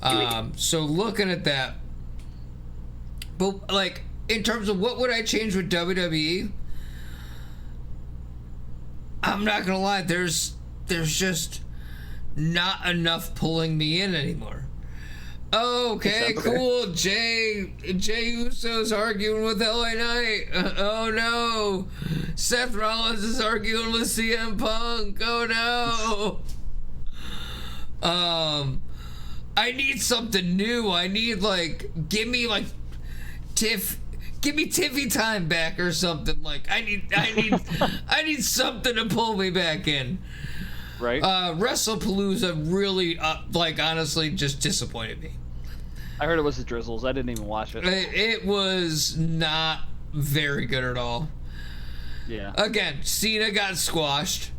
off. So looking at that, but like in terms of what would I change with WWE. I'm not gonna lie, there's just not enough pulling me in anymore. Okay, cool. Jay Uso's arguing with LA Knight. Oh no, Seth Rollins is arguing with CM Punk. Oh no. I need something new. I need give me Tiffy time back or something. Like I need something to pull me back in. Right. WrestlePalooza really honestly just disappointed me. I heard it was the Drizzles. I didn't even watch it. It was not very good at all. Yeah. Again, Cena got squashed.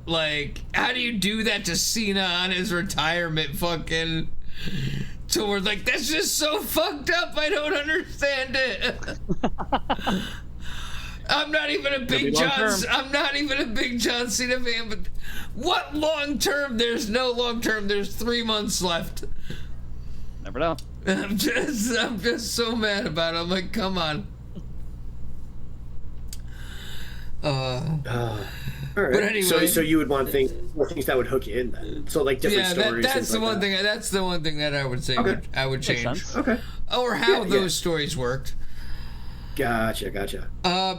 Like, how do you do that to Cena on his retirement fucking tour? Like, that's just so fucked up. I don't understand it. I'm not even a big John Cena fan, but what long term? There's no long term. There's 3 months left. Never know. I'm just so mad about it. I'm like, come on. All right. But anyway, so you would want things that would hook you in then. So like different stories. That's the one thing. That's the one thing that I would say I would change. Okay. Or how those stories worked. Gotcha.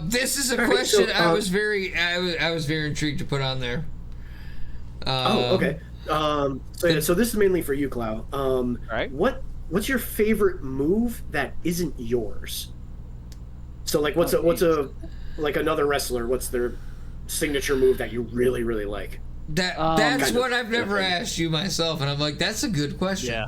This is a question I was very intrigued to put on there. Okay. So this is mainly for you, Clow. Right. What's your favorite move that isn't yours? So like, what's a like another wrestler? What's their signature move that you really really like? That's Kind what of. I've never asked you myself, and I'm like, that's a good question. Yeah.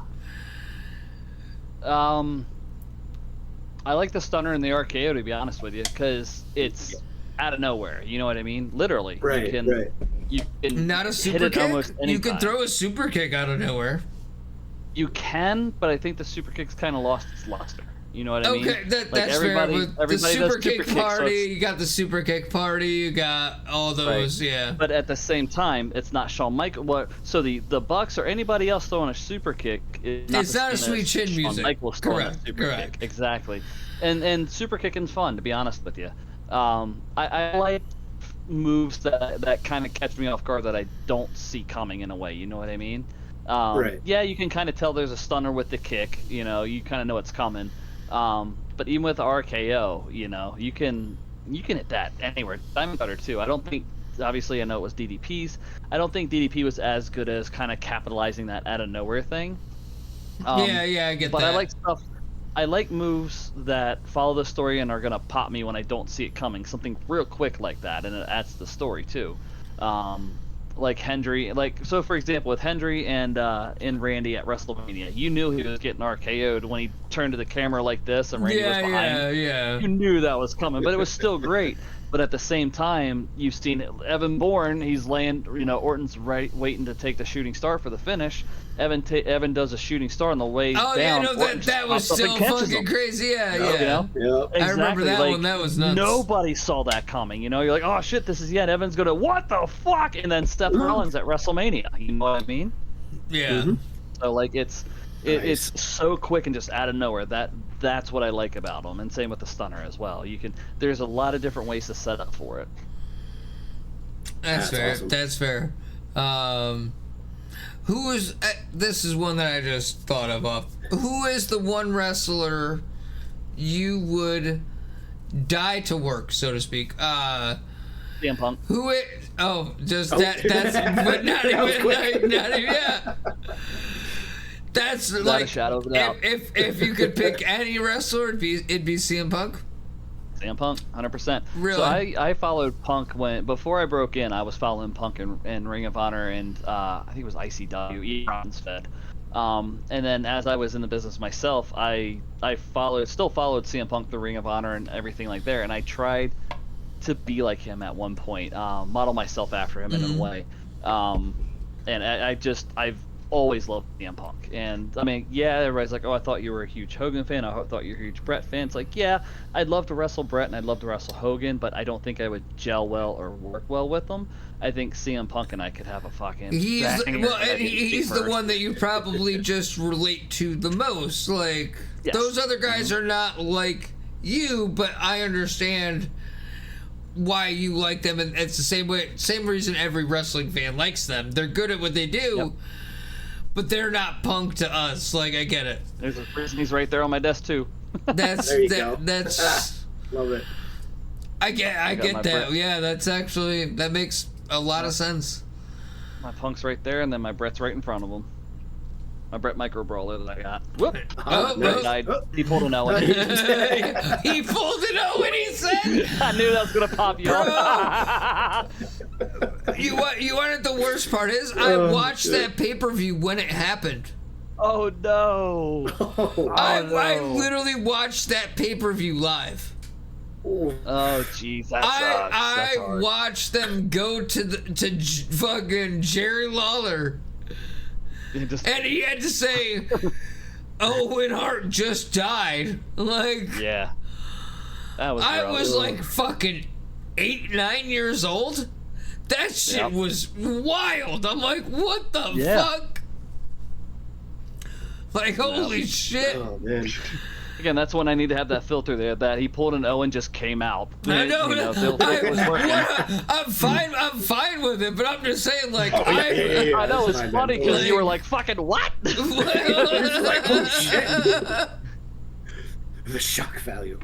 I like the stunner and the RKO, to be honest with you, because it's out of nowhere. You know what I mean? Literally. Right, right. You can Not a hit super it almost kick. any You can time. throw a super kick out of nowhere. You can, but I think the super kick's kind of lost its luster. You know what I mean? Okay, that's fair. everybody With the does super kick kicks, so party, it's- you got the super kick party, you got all those, yeah. But at the same time, it's not Shawn Michaels. So the Bucks or anybody else throwing a super kick is not It's the not a same sweet as chin Shawn music. Michaels throwing Correct, a super correct. kick. Exactly. And super kicking's fun, to be honest with you. I like moves that kind of catch me off guard that I don't see coming in a way. You know what I mean? Right. Yeah, you can kind of tell there's a stunner with the kick. You know, you kind of know it's coming. But even with RKO, you know, you can hit that anywhere. Diamond Cutter too. I don't think. Obviously, I know it was DDP's. I don't think DDP was as good as kind of capitalizing that out of nowhere thing. Yeah, I get but that. I like stuff. I like moves that follow the story and are gonna pop me when I don't see it coming. Something real quick like that, and it adds to the story too. Like Hendry, so for example, with Hendry and Randy at WrestleMania, you knew he was getting RKO'd when he turned to the camera like this and Randy was behind. Yeah. You knew that was coming, but it was still great. But at the same time, you've seen Evan Bourne. He's laying, Orton's waiting to take the shooting star for the finish. Evan does a shooting star on the way down. Oh yeah, no, Orton that was pops up and so catches fucking him. crazy. Yeah. Yep. I remember Exactly, that like, one. That was nuts. Nobody saw that coming. You're like, oh shit, this is Evan's gonna what the fuck, and then Seth Rollins at WrestleMania. You know what I mean? Yeah. So like it's so quick and just out of nowhere. That's what I like about them, and same with the stunner as well. There's a lot of different ways to set up for it. That's fair. awesome. That's fair. Who is? This is one that I just thought of. Who is the one wrestler you would die to work, so to speak? CM Punk. Who it? Oh, just that. That's but not even. Not even. Yeah. That's Without like a shadow of a doubt. if you could pick any wrestler, it'd be CM Punk. CM Punk, 100%. Really? So I followed Punk before I broke in. I was following Punk in Ring of Honor and I think it was ICW, Ron's Fed. And then as I was in the business myself, I still followed CM Punk, the Ring of Honor, and everything like there. And I tried to be like him at one point, model myself after him in a way. And I've always loved CM Punk. And I mean, yeah, everybody's like, oh, I thought you were a huge Hogan fan. I thought you were a huge Brett fan. It's like, yeah, I'd love to wrestle Brett and I'd love to wrestle Hogan, but I don't think I would gel well or work well with them. I think CM Punk and I could have a fucking He's banger well, that I and could he's see the first. one that you probably just relate to the most. Like Yes. those other guys are not like you, but I understand why you like them, and it's the same reason every wrestling fan likes them. They're good at what they do. Yep. But they're not Punk to us. Like, I get it. There's a reason he's right there on my desk too. That's There you go. that's Love it. I get got my that. Brett. Yeah, that makes a lot of sense. My Punk's right there, and then my Brett's right in front of him. My Brett micro brawler that I got. Whoop! Oh, nice. oh. Died. He pulled an Owen. He pulled it out when he said, I knew that was gonna pop you off. You wanted the worst part is I watched that pay-per-view when it happened. Oh no! I literally watched that pay-per-view live. Oh jeez, that sucks. That's I hard. watched them go to fucking Jerry Lawler, He just- and he had to say, "Owen Hart just died." Like, yeah, that was. I rough. was like fucking 8, 9 years old. That shit Yep. was wild. I'm like, what the Yeah. fuck? Like, holy shit. Oh man. Again, that's when I need to have that filter there. That he pulled an Owen just came out. I know. The filter was working. I'm fine with it, but I'm just saying, like, Yeah, I know that's it's fine, funny man. because you were like, "Fucking what?" Like, oh shit. The shock value.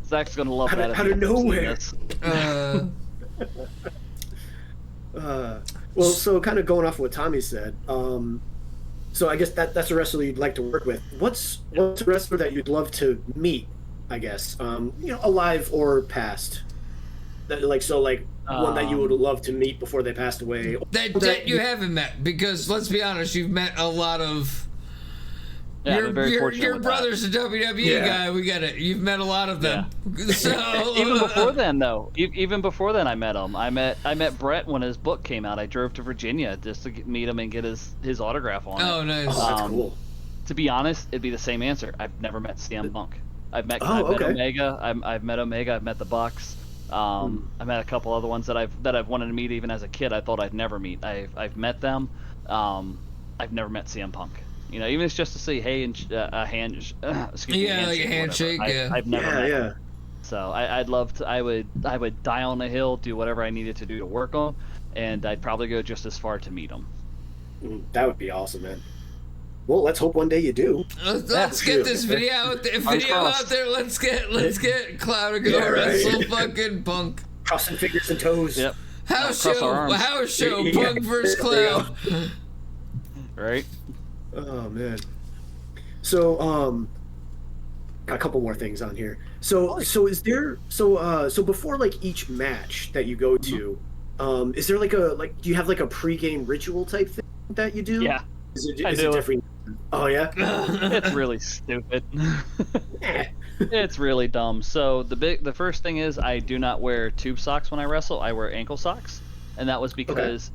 Zach's gonna love that. if Out he of gets to see nowhere. this. Well, so kind of going off what Tommy said. So I guess that's a wrestler you'd like to work with. What's a wrestler that you'd love to meet I guess. Alive or past. One that you would love to meet before they passed away. That you haven't met, because let's be honest, you've met a lot of. Yeah, I'm very fortunate your with brother's a WWE guy. We get it. You've met a lot of them. Yeah. So even before then, though, even before then, I met him. I met Brett when his book came out. I drove to Virginia just to meet him and get his autograph on it. Oh, nice. Oh, that's cool. To be honest, it'd be the same answer. I've never met CM Punk. I've met Omega. I've met Omega. I've met the Bucks. I met a couple other ones that I've wanted to meet even as a kid. I thought I'd never meet. I've met them. I've never met CM Punk. Even if it's just to say hey and a hand. Excuse me. Yeah, like a handshake. I've never met him. So I'd love to. I would die on the hill, do whatever I needed to do to work on, and I'd probably go just as far to meet him. That would be awesome, man. Well, let's hope one day you do. Let's get this video out there. Let's get Clow to go wrestle fucking Punk. Crossing fingers and toes. Yep. House show. Punk versus Clow. Right. Oh man. So got a couple more things on here. So is there so before like each match that you go to, is there do you have like a pregame ritual type thing that you do? Yeah. Is it different? Oh yeah. It's really stupid. It's really dumb. So the first thing is I do not wear tube socks when I wrestle. I wear ankle socks, and that was because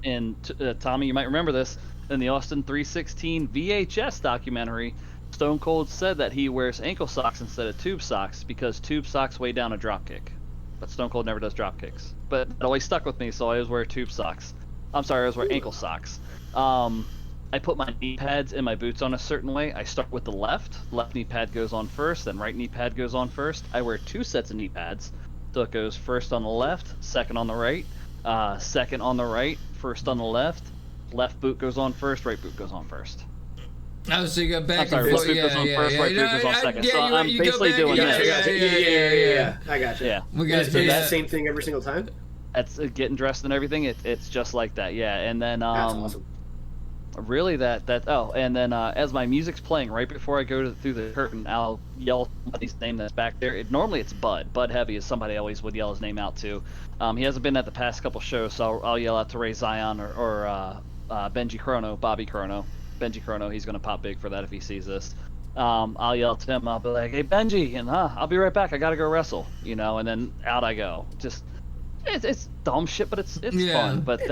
Tommy, you might remember this, in the Austin 316 VHS documentary, Stone Cold said that he wears ankle socks instead of tube socks because tube socks weigh down a drop kick. But Stone Cold never does drop kicks. But it always stuck with me, so I always wear tube socks. I always wear ankle socks. I put my knee pads in my boots on a certain way. I start with the left knee pad goes on first, then right knee pad goes on first. I wear 2 sets of knee pads, so it goes first on the left, second on the right, second on the right, first on the left. Left boot goes on first, right boot goes on first. Oh, so you got back and forth. Left boot goes on first, right boot goes on second. So I'm basically doing this. Yeah. I got you. Yeah. We got the same thing every single time? That's getting dressed and everything. It's just like that. Yeah. And then that's awesome. Really and then as my music's playing right before I go through the curtain, I'll yell somebody's name that's back there. Normally it's Bud Heavy is somebody I always would yell his name out to. He hasn't been at the past couple shows, so I'll yell out to Ray Zion or Bobby Chrono. Benji Chrono, he's gonna pop big for that if he sees this. I'll yell to him, I'll be like, hey Benji, and I'll be right back, I gotta go wrestle, and then out I go. Just it's dumb shit, but it's fun. But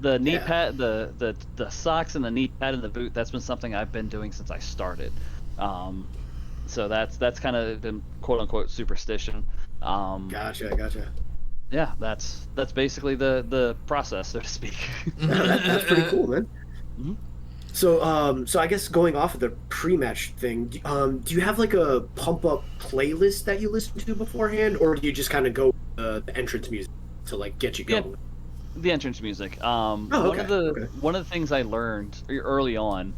the knee pad, the socks and the knee pad and the boot, that's been something I've been doing since I started. So that's kind of been quote unquote superstition. Gotcha. Yeah, that's basically the process, so to speak. That's pretty cool, man. Mm-hmm. So I guess going off of the pre-match thing, do you have like a pump-up playlist that you listen to beforehand, or do you just kind of go the entrance music to like get you going? Yeah, the entrance music. One of the things I learned early on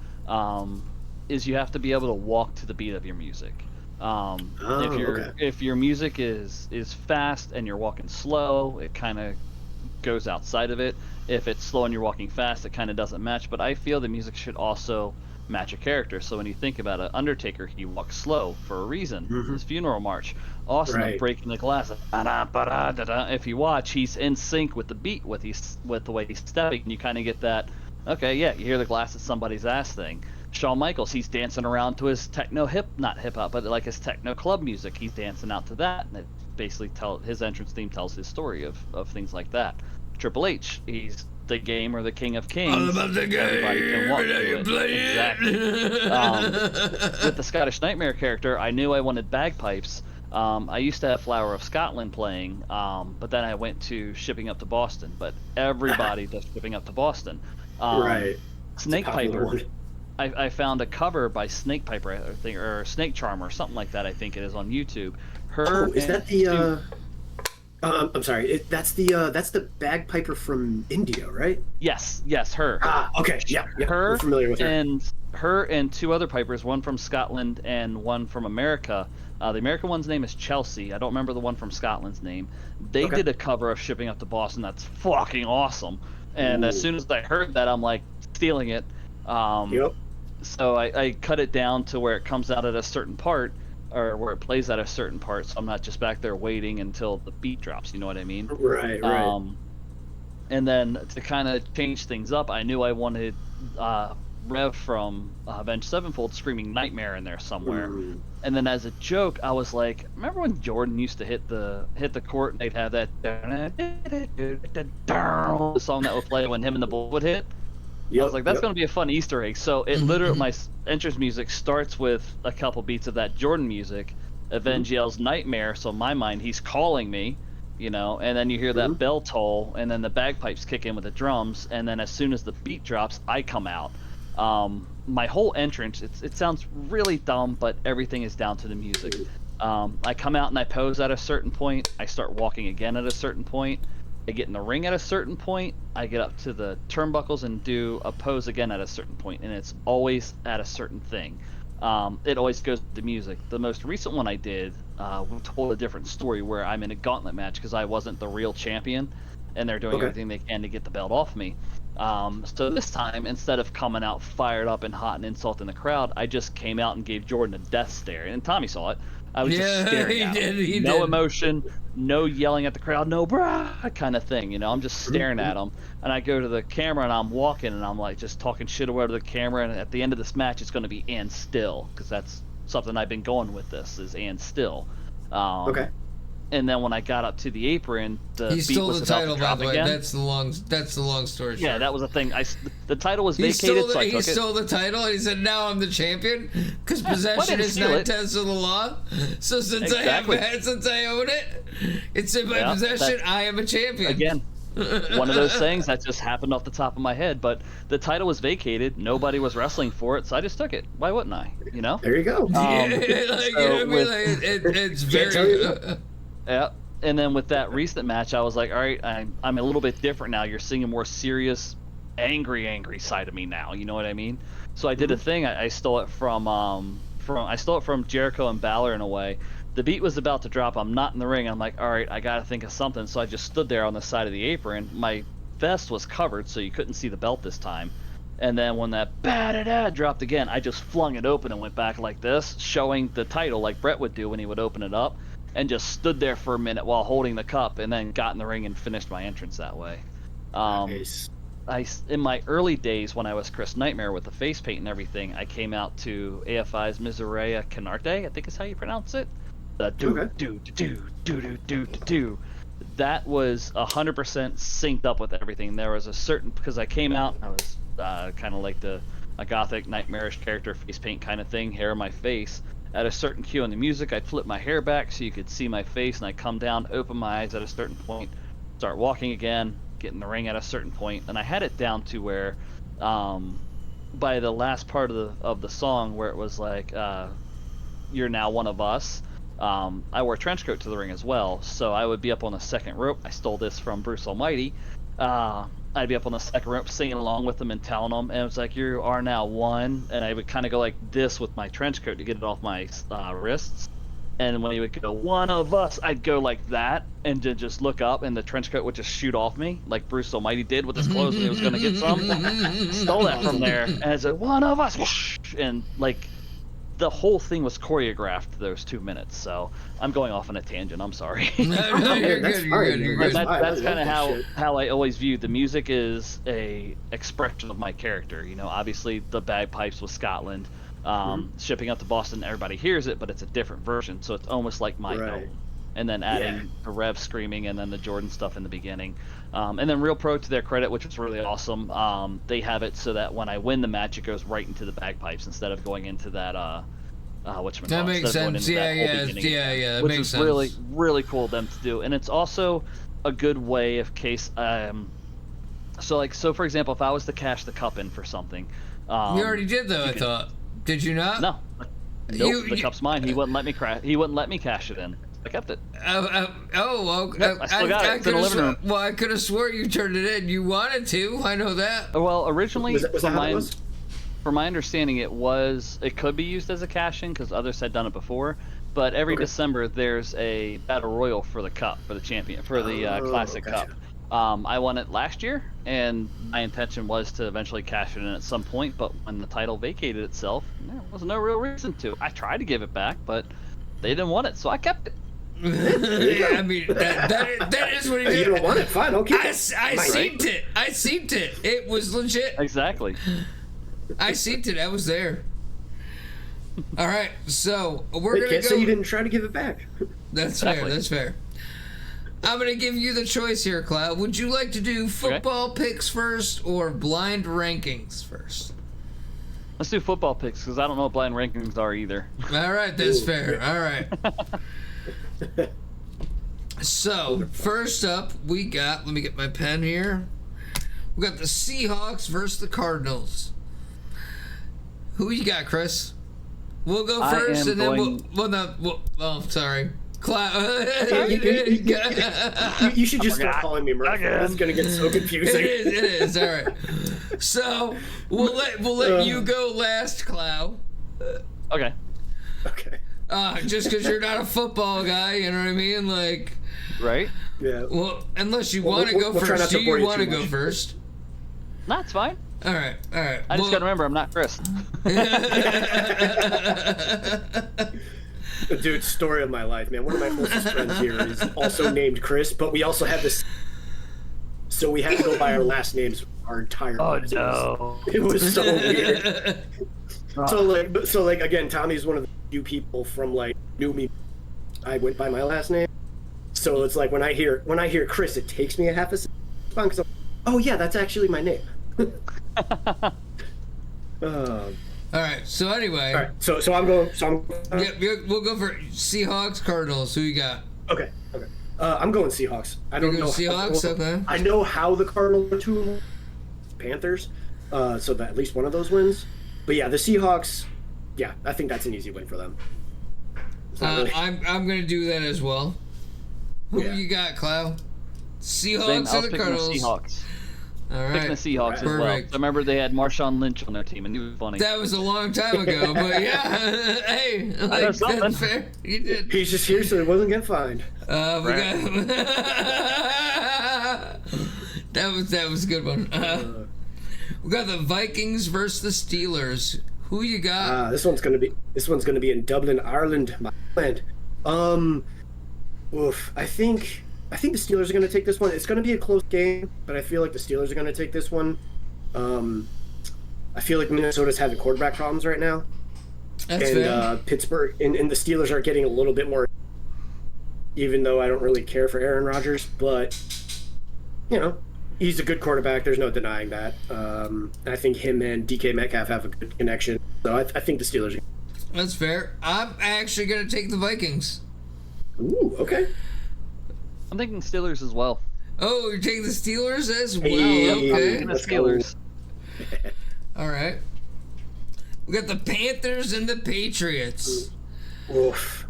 is you have to be able to walk to the beat of your music. If your music is fast and you're walking slow, it kind of goes outside of it. If it's slow and you're walking fast, it kind of doesn't match. But I feel the music should also match a character. So when you think about it, Undertaker, he walks slow for a reason. Mm-hmm. His funeral march. Austin breaking the glass. If you watch, he's in sync with the beat, with the way he's stepping. And you kind of get that. Okay, yeah, you hear the glass at somebody's ass thing. Shawn Michaels, he's dancing around to his not hip hop, but like his techno club music. He's dancing out to that, and it basically his entrance theme tells his story of things like that. Triple H, he's the game or the king of kings. All about the game. Everybody can walk to it. Exactly. With the Scottish Nightmare character, I knew I wanted bagpipes. I used to have Flower of Scotland playing, but then I went to Shipping Up to Boston. But everybody does Shipping Up to Boston. Snake Piper. I found a cover by Snake Piper, I think, or Snake Charmer, or something like that. I think it is on YouTube. Is that the? I'm sorry. That's the bagpiper from India, right? Yes, her. Okay. Yeah. Her. We're familiar with her. And her and 2 other pipers, one from Scotland and one from America. The American one's name is Chelsea. I don't remember the one from Scotland's name. They did a cover of Shipping Up to Boston that's fucking awesome. And as soon as I heard that, I'm like stealing it. So I cut it down to where it comes out at a certain part, or where it plays at a certain part, so I'm not just back there waiting until the beat drops. You know what I mean? Right. And then to kind of change things up, I knew I wanted Rev from Avenged Sevenfold screaming Nightmare in there somewhere. Ooh. And then as a joke, I was like, remember when Jordan used to hit the court and they'd have that the song that would play when him and the bull would hit? I was like, that's going to be a fun Easter egg. So it literally, my entrance music starts with a couple beats of that Jordan music. Avenge yells Nightmare, so in my mind, he's calling me, you know, and then you hear that bell toll, and then the bagpipes kick in with the drums, and then as soon as the beat drops, I come out. My whole entrance, it sounds really dumb, but everything is down to the music. I come out and I pose at a certain point. I start walking again at a certain point. I get in the ring at a certain point. I get up to the turnbuckles and do a pose again at a certain point, and it's always at a certain thing. It always goes to the music. The most recent one I did told a different story where I'm in a gauntlet match because I wasn't the real champion, and they're doing everything they can to get the belt off me. So this time, instead of coming out fired up and hot and insulting the crowd, I just came out and gave Jordan a death stare, and Tommy saw it. I was just staring at him. No emotion, no yelling at the crowd, no brah kind of thing. You know, I'm just staring at him. And I go to the camera and I'm walking and I'm like just talking shit away to the camera. And at the end of this match, it's going to be and still, because that's something I've been going with. This is and still. And then when I got up to the apron, the he beat was about to drop by the way. again. That's the long story short. Yeah, that was the thing. The title was vacated, so I took it. He stole the title, and he said, "Now I'm the champion because possession is 9/10 of the law. So since I own it, it's in my possession. I am a champion." Again, one of those things that just happened off the top of my head. But the title was vacated. Nobody was wrestling for it, so I just took it. Why wouldn't I? You know. There you go. It's very. Yeah, and then with that recent match, I was like, all right, I'm a little bit different now. You're seeing a more serious, angry side of me now. You know what I mean? So I did a thing. I stole it from Jericho and Balor in a way. The beat was about to drop. I'm not in the ring. I'm like, all right, I got to think of something. So I just stood there on the side of the apron. My vest was covered, so you couldn't see the belt this time. And then when that ba-da-da dropped again, I just flung it open and went back like this, showing the title like Brett would do when he would open it up. And just stood there for a minute while holding the cup, and then got in the ring and finished my entrance that way. Nice. In my early days when I was Chris Nightmare with the face paint and everything, I came out to AFI's Miseria Canarte, I think is how you pronounce it. The do. That was 100% synced up with everything. There was a certain, because I came out, I was kind of like a gothic nightmarish character, face paint kind of thing, hair on my face. At a certain cue in the music, I'd flip my hair back so you could see my face, and I'd come down, open my eyes at a certain point, start walking again, get in the ring at a certain point, and I had it down to where, by the last part of the song, where it was like, "You're now one of us," I wore a trench coat to the ring as well, so I would be up on the second rope. I stole this from Bruce Almighty. I'd be up on the second rope singing along with them and telling them, and it was like, "You are now one," and I would kind of go like this with my trench coat to get it off my wrists. And when he would go, "One of us," I'd go like that and just look up, and the trench coat would just shoot off me like Bruce Almighty did with his clothes when he was going to get some. Stole that from there, and I said, "One of us," and like the whole thing was choreographed those 2 minutes. So I'm going off on a tangent. I'm sorry. No, you're good. That's kind of how I always viewed the music is a expression of my character. You know, obviously the bagpipes with Scotland, shipping up to Boston, everybody hears it, but it's a different version. So it's almost like my own. And then adding the Rev screaming and then the Jordan stuff in the beginning. And then Real Pro, to their credit, which was really awesome, they have it so that when I win the match, it goes right into the bagpipes instead of going into that, whatchamacallit. That makes sense. Yeah. Which is really, really cool of them to do. And it's also a good way of case, so for example, if I was to cash the cup in for something. You already did though, I thought. Did you not? No. Nope, the cup's mine. He wouldn't let me cash it in. I kept it. I still got it. It's in the living room. Well, I could have swore you turned it in. You wanted to. I know that. Well, originally, was that how it was? From my understanding, it could be used as a cash-in because others had done it before. But every December, there's a battle royal for the cup, for the champion, for the classic cup. I won it last year, and my intention was to eventually cash it in at some point. But when the title vacated itself, there was no real reason to. I tried to give it back, but they didn't want it, so I kept it. I mean, that is what he did. You don't want it? Fine, I'll keep I it. seen it. I seen it. It was legit. Exactly. I seen it. I was there. All right, so we're They gonna can't go. say you didn't try to give it back. That's Exactly. fair. That's fair. I'm gonna give you the choice here, Cloud. Would you like to do football picks first or blind rankings first? Let's do football picks because I don't know what blind rankings are either. All right, that's Ooh. fair. All right. So first up, we got. Let me get my pen here. We got the Seahawks versus the Cardinals. Who you got, Chris? We'll go I first, am and then going- oh, sorry. Cloud. You should just start calling me Murphy. Again. That's gonna get so confusing. It is. All right. So we'll let you go last, Cloud. Okay. Okay. Just because you're not a football guy, you know what I mean? Like, Right? Yeah. well, unless you Well, want to go we'll try first. not Do to bore you you want to too go much. first? That's fine. All right. I just gotta remember I'm not Chris. Dude, story of my life, man. One of my closest friends here is also named Chris, but we also have this. So we had to go by our last names our entire lives. It was so weird. So like again, Tommy's one of the few people from like knew me. I went by my last name, so it's like when I hear Chris, it takes me a half a second to respond, 'cause oh yeah, that's actually my name. All right. So anyway, All right, so I'm going. we'll go for Seahawks, Cardinals. Who you got? Okay. I'm going Seahawks. I don't You go know. Seahawks? Okay. I know how the Cardinals are to Panthers, so that at least one of those wins. But yeah, the Seahawks. Yeah, I think that's an easy win for them. It's not really- I'm gonna do that as well. Who Yeah. you got, Clow? Same, Seahawks I was or the picking the Cardinals? Seahawks. All right. Picking the Seahawks as well. Perfect. I remember they had Marshawn Lynch on their team, and he was funny. That was a long time ago, but yeah. Hey, like, know something. that's fair. You did. He's just here so he wasn't getting fined. We got. that was a good one. We got the Vikings versus the Steelers. Who you got? This one's gonna be in Dublin, Ireland, my land. I think the Steelers are gonna take this one. It's gonna be a close game, but I feel like the Steelers are gonna take this one. I feel like Minnesota's having quarterback problems right now, That's and fair. Pittsburgh and the Steelers are getting a little bit more. Even though I don't really care for Aaron Rodgers, but you know, he's a good quarterback. There's no denying that. I think him and DK Metcalf have a good connection. So I think the Steelers. That's fair. I'm actually gonna take the Vikings. Ooh, okay. I'm thinking Steelers as well. Oh, you're taking the Steelers as well. Hey, Okay. Picking the let's go. Steelers. All right. We got the Panthers and the Patriots. Oof.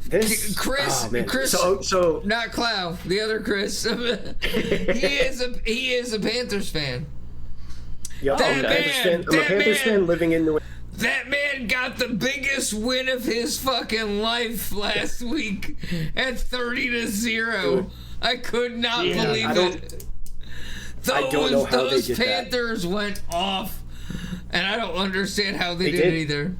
This Chris, oh, man. Chris, So not Clow, the other Chris. he is a Panthers fan. yeah, That I'm a man, Panthers fan living in New England. That man got the biggest win of his fucking life last week at 30-0. I could not believe it. I don't know how they those did that. Panthers went off, and I don't understand how they did did. it either.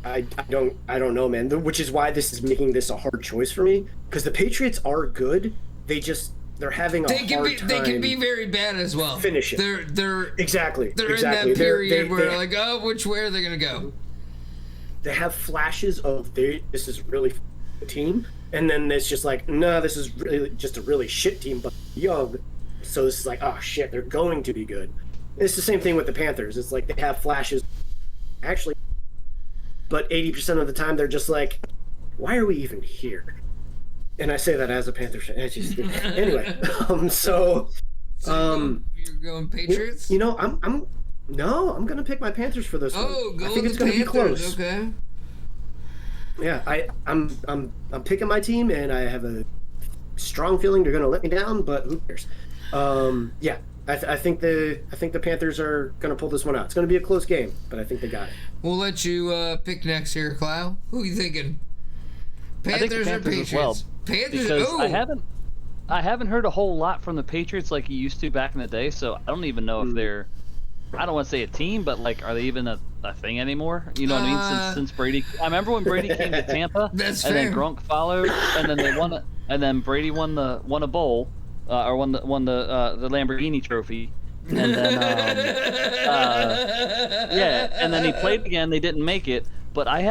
I don't know, man. Which is why this is making this a hard choice for me, because the Patriots are good. They're having a They can hard be time. they can be very bad as well. Finish it. They're Exactly. they're exactly. in that period They- where they- like, oh, which way are they gonna go? they have flashes of this is really a team, and then it's just like, no, this is really just a really shit team, but young. So this is like, oh shit, they're going to be good. It's the same thing with the Panthers. It's like they have flashes, actually, but 80% of the time they're just like, why are we even here? And I say that as a Panthers fan. It's just, anyway, So you're going Patriots? you know, I'm gonna pick my Panthers for this one. Oh, go I think with it's the gonna be Panthers. close. Okay. Yeah, I'm picking my team, and I have a strong feeling they're going to let me down, but who cares? Yeah, I think the Panthers are going to pull this one out. It's going to be a close game, but I think they got it. We'll let you pick next here, Clow. Who are you thinking? I think the Panthers or Panthers Patriots? as well, Panthers. Because Oh, I haven't heard a whole lot from the Patriots like you used to back in the day, so I don't even know if they're I don't want to say a team, but like, are they even a thing anymore? You know what I mean? Since Brady, I remember when Brady came to Tampa, That's and fair. then Gronk followed, and then they won, and then Brady won a bowl, or won the Lamborghini trophy, and then yeah, and then he played again. They didn't make it, but I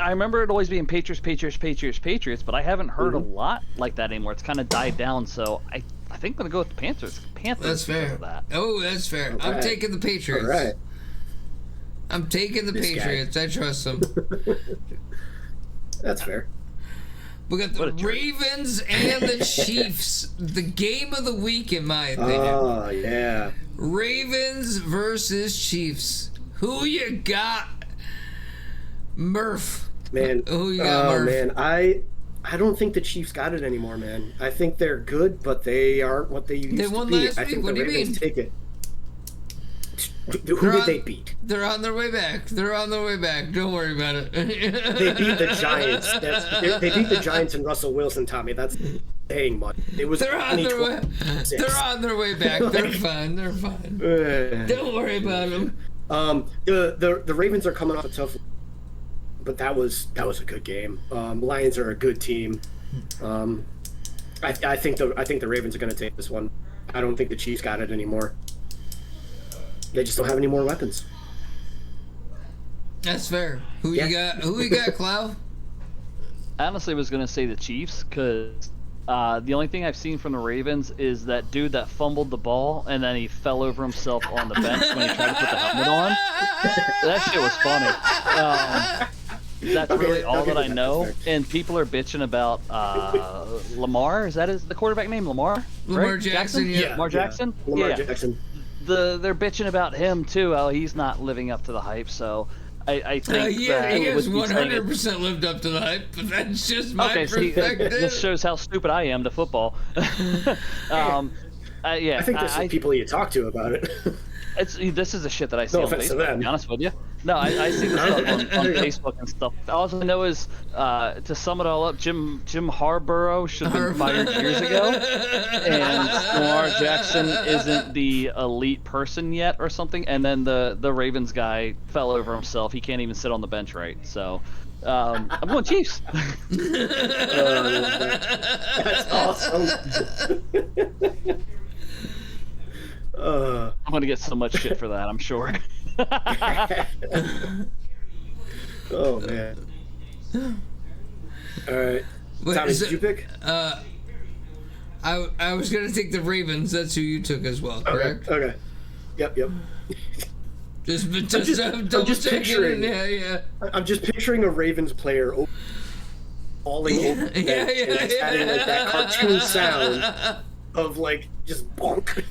remember it always being Patriots, but I haven't heard a lot like that anymore. It's kind of died down, so I think I'm gonna go with the Panthers. That's fair. That. Oh, that's fair. Okay. I'm taking the Patriots. All right. I'm taking the Patriots. I trust them. That's fair. We got the Ravens and the Chiefs. The game of the week, in my opinion. Oh, yeah. Ravens versus Chiefs. Who you got? Murph. Man. Who you got, Murph? Man. I don't think the Chiefs got it anymore, man. I think they're good, but they aren't what they used to be. They won last I week. think What the do you Ravens mean? take it. Who did they beat? They're on their way back. Don't worry about it. They beat the Giants. They beat the Giants and Russell Wilson, Tommy. That's saying much. It was They're on their way. 2012. They're on their way back. They're fine. Don't worry about them. The Ravens are coming off a tough, but that was a good game. Lions are a good team. I think the Ravens are going to take this one. I don't think the Chiefs got it anymore. They just don't have any more weapons. That's fair. Who you got, Clow? I honestly was gonna say the Chiefs because the only thing I've seen from the Ravens is that dude that fumbled the ball and then he fell over himself on the bench when he tried to put the helmet on. That shit was funny. That's really all that I know. And people are bitching about Lamar. Is that the quarterback name? Lamar? Lamar Right? Jackson. Yeah. Lamar Jackson. Lamar Jackson. They're bitching about him too. How he's not living up to the hype. So I think He that has with you saying it- 100% lived up to the hype, but that's just my Okay, perspective. this shows how stupid I am to football. Yeah, I think there's some people you talk to about it. This is the shit that I see No on offense to Facebook, them. to be honest with you. No, I see this stuff on Facebook and stuff. All I know is, to sum it all up, Jim Harbaugh should have been fired years ago, and Lamar Jackson isn't the elite person yet or something, and then the Ravens guy fell over himself. He can't even sit on the bench right, so... I'm going Chiefs. That's awesome. I'm gonna get so much shit for that, I'm sure. Oh man. All right. Wait, Tommy, is did it- you pick? I was gonna take the Ravens. That's who you took as well, correct? Okay. Yep. Just I'm double just checking. picturing- Yeah. I'm just picturing a Ravens player falling over the bench and it's having like that cartoon sound of like just bonk.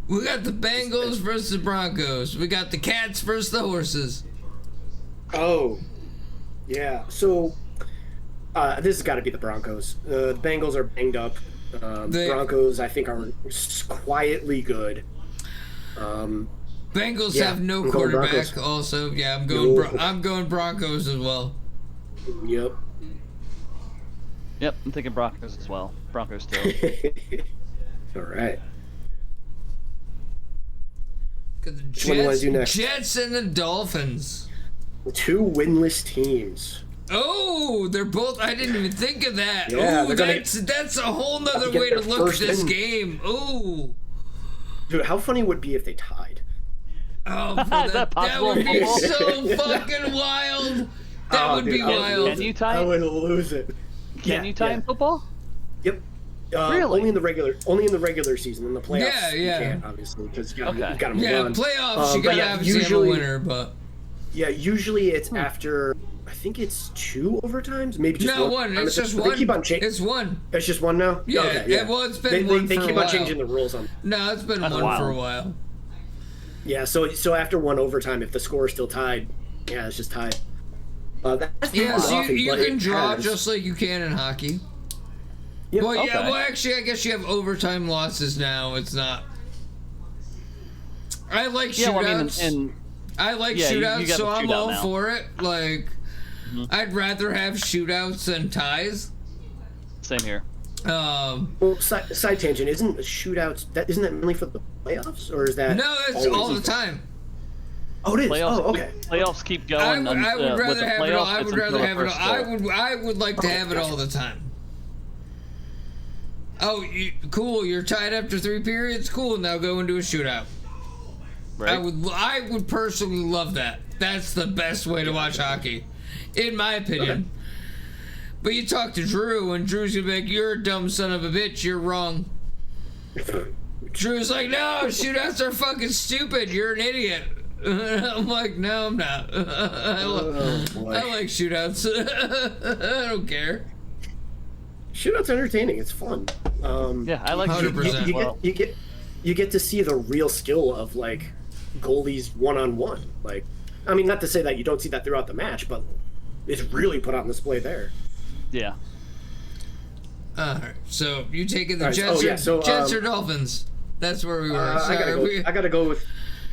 We got the Bengals versus the Broncos. We got the Cats versus the Horses. Oh, yeah. So this has got to be the Broncos. The Bengals are banged up. The Broncos, I think, are quietly good. Bengals Yeah, have no I'm going quarterback. Broncos. Also, yeah, I'm going. I'm going Broncos as well. Yep. Yep, I'm thinking Broncos as well. Broncos too. All right. 'Cause the Which one do you wanna do next? Jets and the Dolphins. Two winless teams. Oh, they're both. I didn't even think of that. Yeah, Ooh, they're gonna that's a whole nother get way to their look at first this win. game. Ooh. Dude, how funny would it be if they tied? Oh, that that would be possible? so fucking wild. That Oh, would dude, be I would wild. Can you tie? I would lose it. Can you tie in football? Yep. Really? Only in the regular season. In the playoffs, Yeah. you can't obviously because you got Okay. to move Yeah, on. playoffs. You but gotta yeah, obviously have a usually- winner, but Yeah, usually it's after. I think it's 2 overtimes, maybe just no one. one. It's just They one. keep on changing. It's one. It's just one now. Yeah, Okay, well, it's been one they for a keep while. on changing the rules on. No, it's been That's one wild. for a while. Yeah, so after one overtime, if the score is still tied, yeah, it's just tied. That's Yeah, not so often, you but can it draw has. just like you can in hockey. Yep. Well, yeah. Okay. Well, actually, I guess you have overtime losses now. It's not. I like shootouts. Yeah, well, I mean, and I like yeah, you shootouts, got so the I'm shootout all now. for it. Like, I'd rather have shootouts than ties. same here. Well, side tangent. Isn't shootouts isn't that mainly for the playoffs, or is that No, that's always all the even? time. Oh, it is. Playoffs, Oh, okay. Playoffs keep I going. would with rather the have it all. playoffs, I it's would rather until have the it all. first goal. I would like to have it all the time. Oh, cool! You're tied after 3 periods. Cool. Now go into a shootout. Right? I would personally love that. That's the best way to watch hockey, in my opinion. Okay. But you talk to Drew, and Drew's gonna be like, "You're a dumb son of a bitch. You're wrong." Drew's like, "No, shootouts are fucking stupid. You're an idiot." I'm like, "No, I'm not. I like shootouts. I don't care." Shootouts are entertaining. It's fun. Yeah, I like 100%. shootouts. You get to see the real skill of like goalies one-on-one. Like, I mean, not to say that you don't see that throughout the match, but it's really put on display there. Yeah. Alright, so you taking the Alright, Jets, so, Jets or Dolphins? That's where we were. I gotta go with.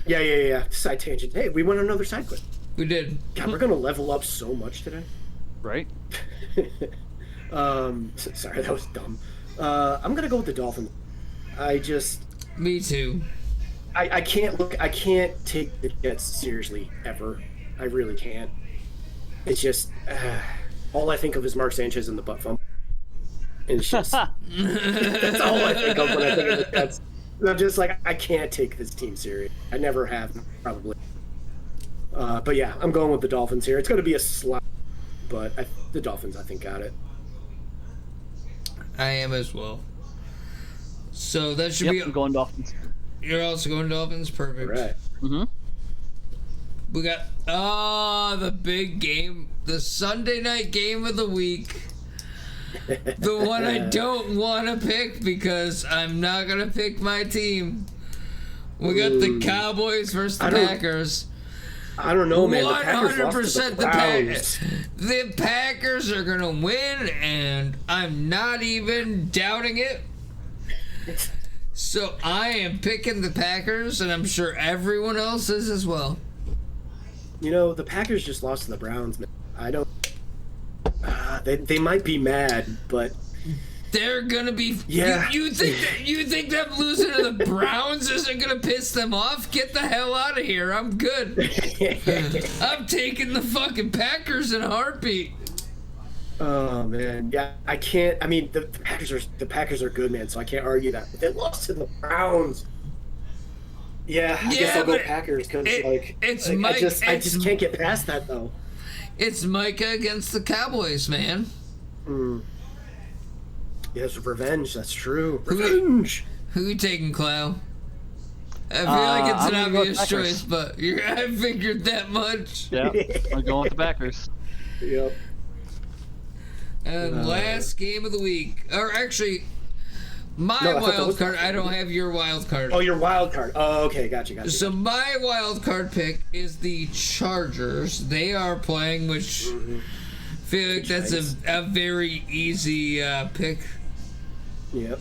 Yeah. Side tangent. Hey, we went on another side quest. We did. God, we're gonna level up so much today. Right? Sorry, that was dumb. I'm gonna go with the Dolphins. Me too. I can't take the Jets seriously ever. I really can't. It's just all I think of is Mark Sanchez and the butt fumble. And it's just that's all I think of when I think of the Jets. And I'm just like, I can't take this team serious. I never have, probably. But yeah, I'm going with the Dolphins here. It's going to be a slap, but the Dolphins, I think, got it. I am as well. So that should I'm going Dolphins. You're also going Dolphins? Perfect. All right. Mm-hmm. We got the big game, the Sunday night game of the week. The one I don't want to pick because I'm not going to pick my team. We got the Cowboys versus the Packers. I don't know, man. The Packers 100% the Browns. The Packers are going to win, and I'm not even doubting it. So I am picking the Packers, and I'm sure everyone else is as well. You know, the Packers just lost to the Browns, man. I don't... they might be mad, but... They're gonna be. Yeah. You think them losing to the Browns isn't gonna piss them off? Get the hell out of here. I'm good. I'm taking the fucking Packers in a heartbeat. Oh man, yeah, I can't. I mean, the Packers are good, man. So I can't argue that. But they lost to the Browns. Yeah, I guess I'll go Packers because I just can't get past that though. It's Micah against the Cowboys, man. Yes, revenge. That's true. Revenge. Who you taking, Clow? I feel like it's an obvious choice, but I figured that much. Yeah, I'm going with the Packers. Yep. And last game of the week, or actually, my wild card. I don't have your wild card. Oh, your wild card. Oh, okay, gotcha. So my wild card pick is the Chargers. They are playing, which I feel like that's a very easy pick. Yep.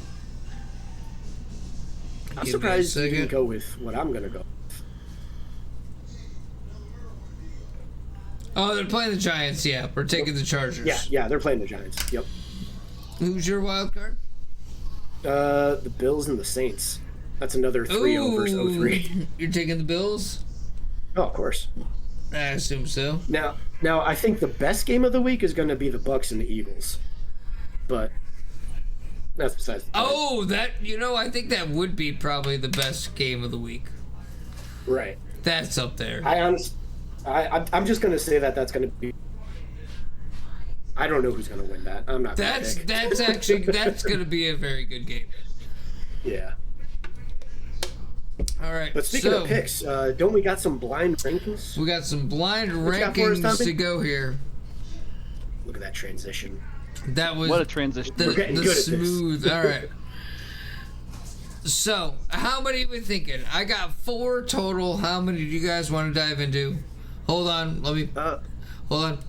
I'm surprised you didn't go with what I'm gonna go. Oh, they're playing the Giants. Yeah, we're taking the Chargers. Yeah, they're playing the Giants. Yep. Who's your wild card? The Bills and the Saints. That's another 3-0 versus 0-3. You're taking the Bills? Oh, of course. I assume so. Now, I think the best game of the week is going to be the Bucks and the Eagles, but that's besides the point. I think that would be probably the best game of the week. Right. That's up there. I'm just going to say that's going to be. I don't know who's going to win that. I'm not. That's going to be a very good game. Yeah. All right. But speaking of picks, don't we got some blind rankings? We got some blind rankings to go here. Look at that transition. That was what a transition. We're getting good at this. Smooth. All right. So, how many are we thinking? I got 4 total. How many do you guys want to dive into? Hold on. Hold on.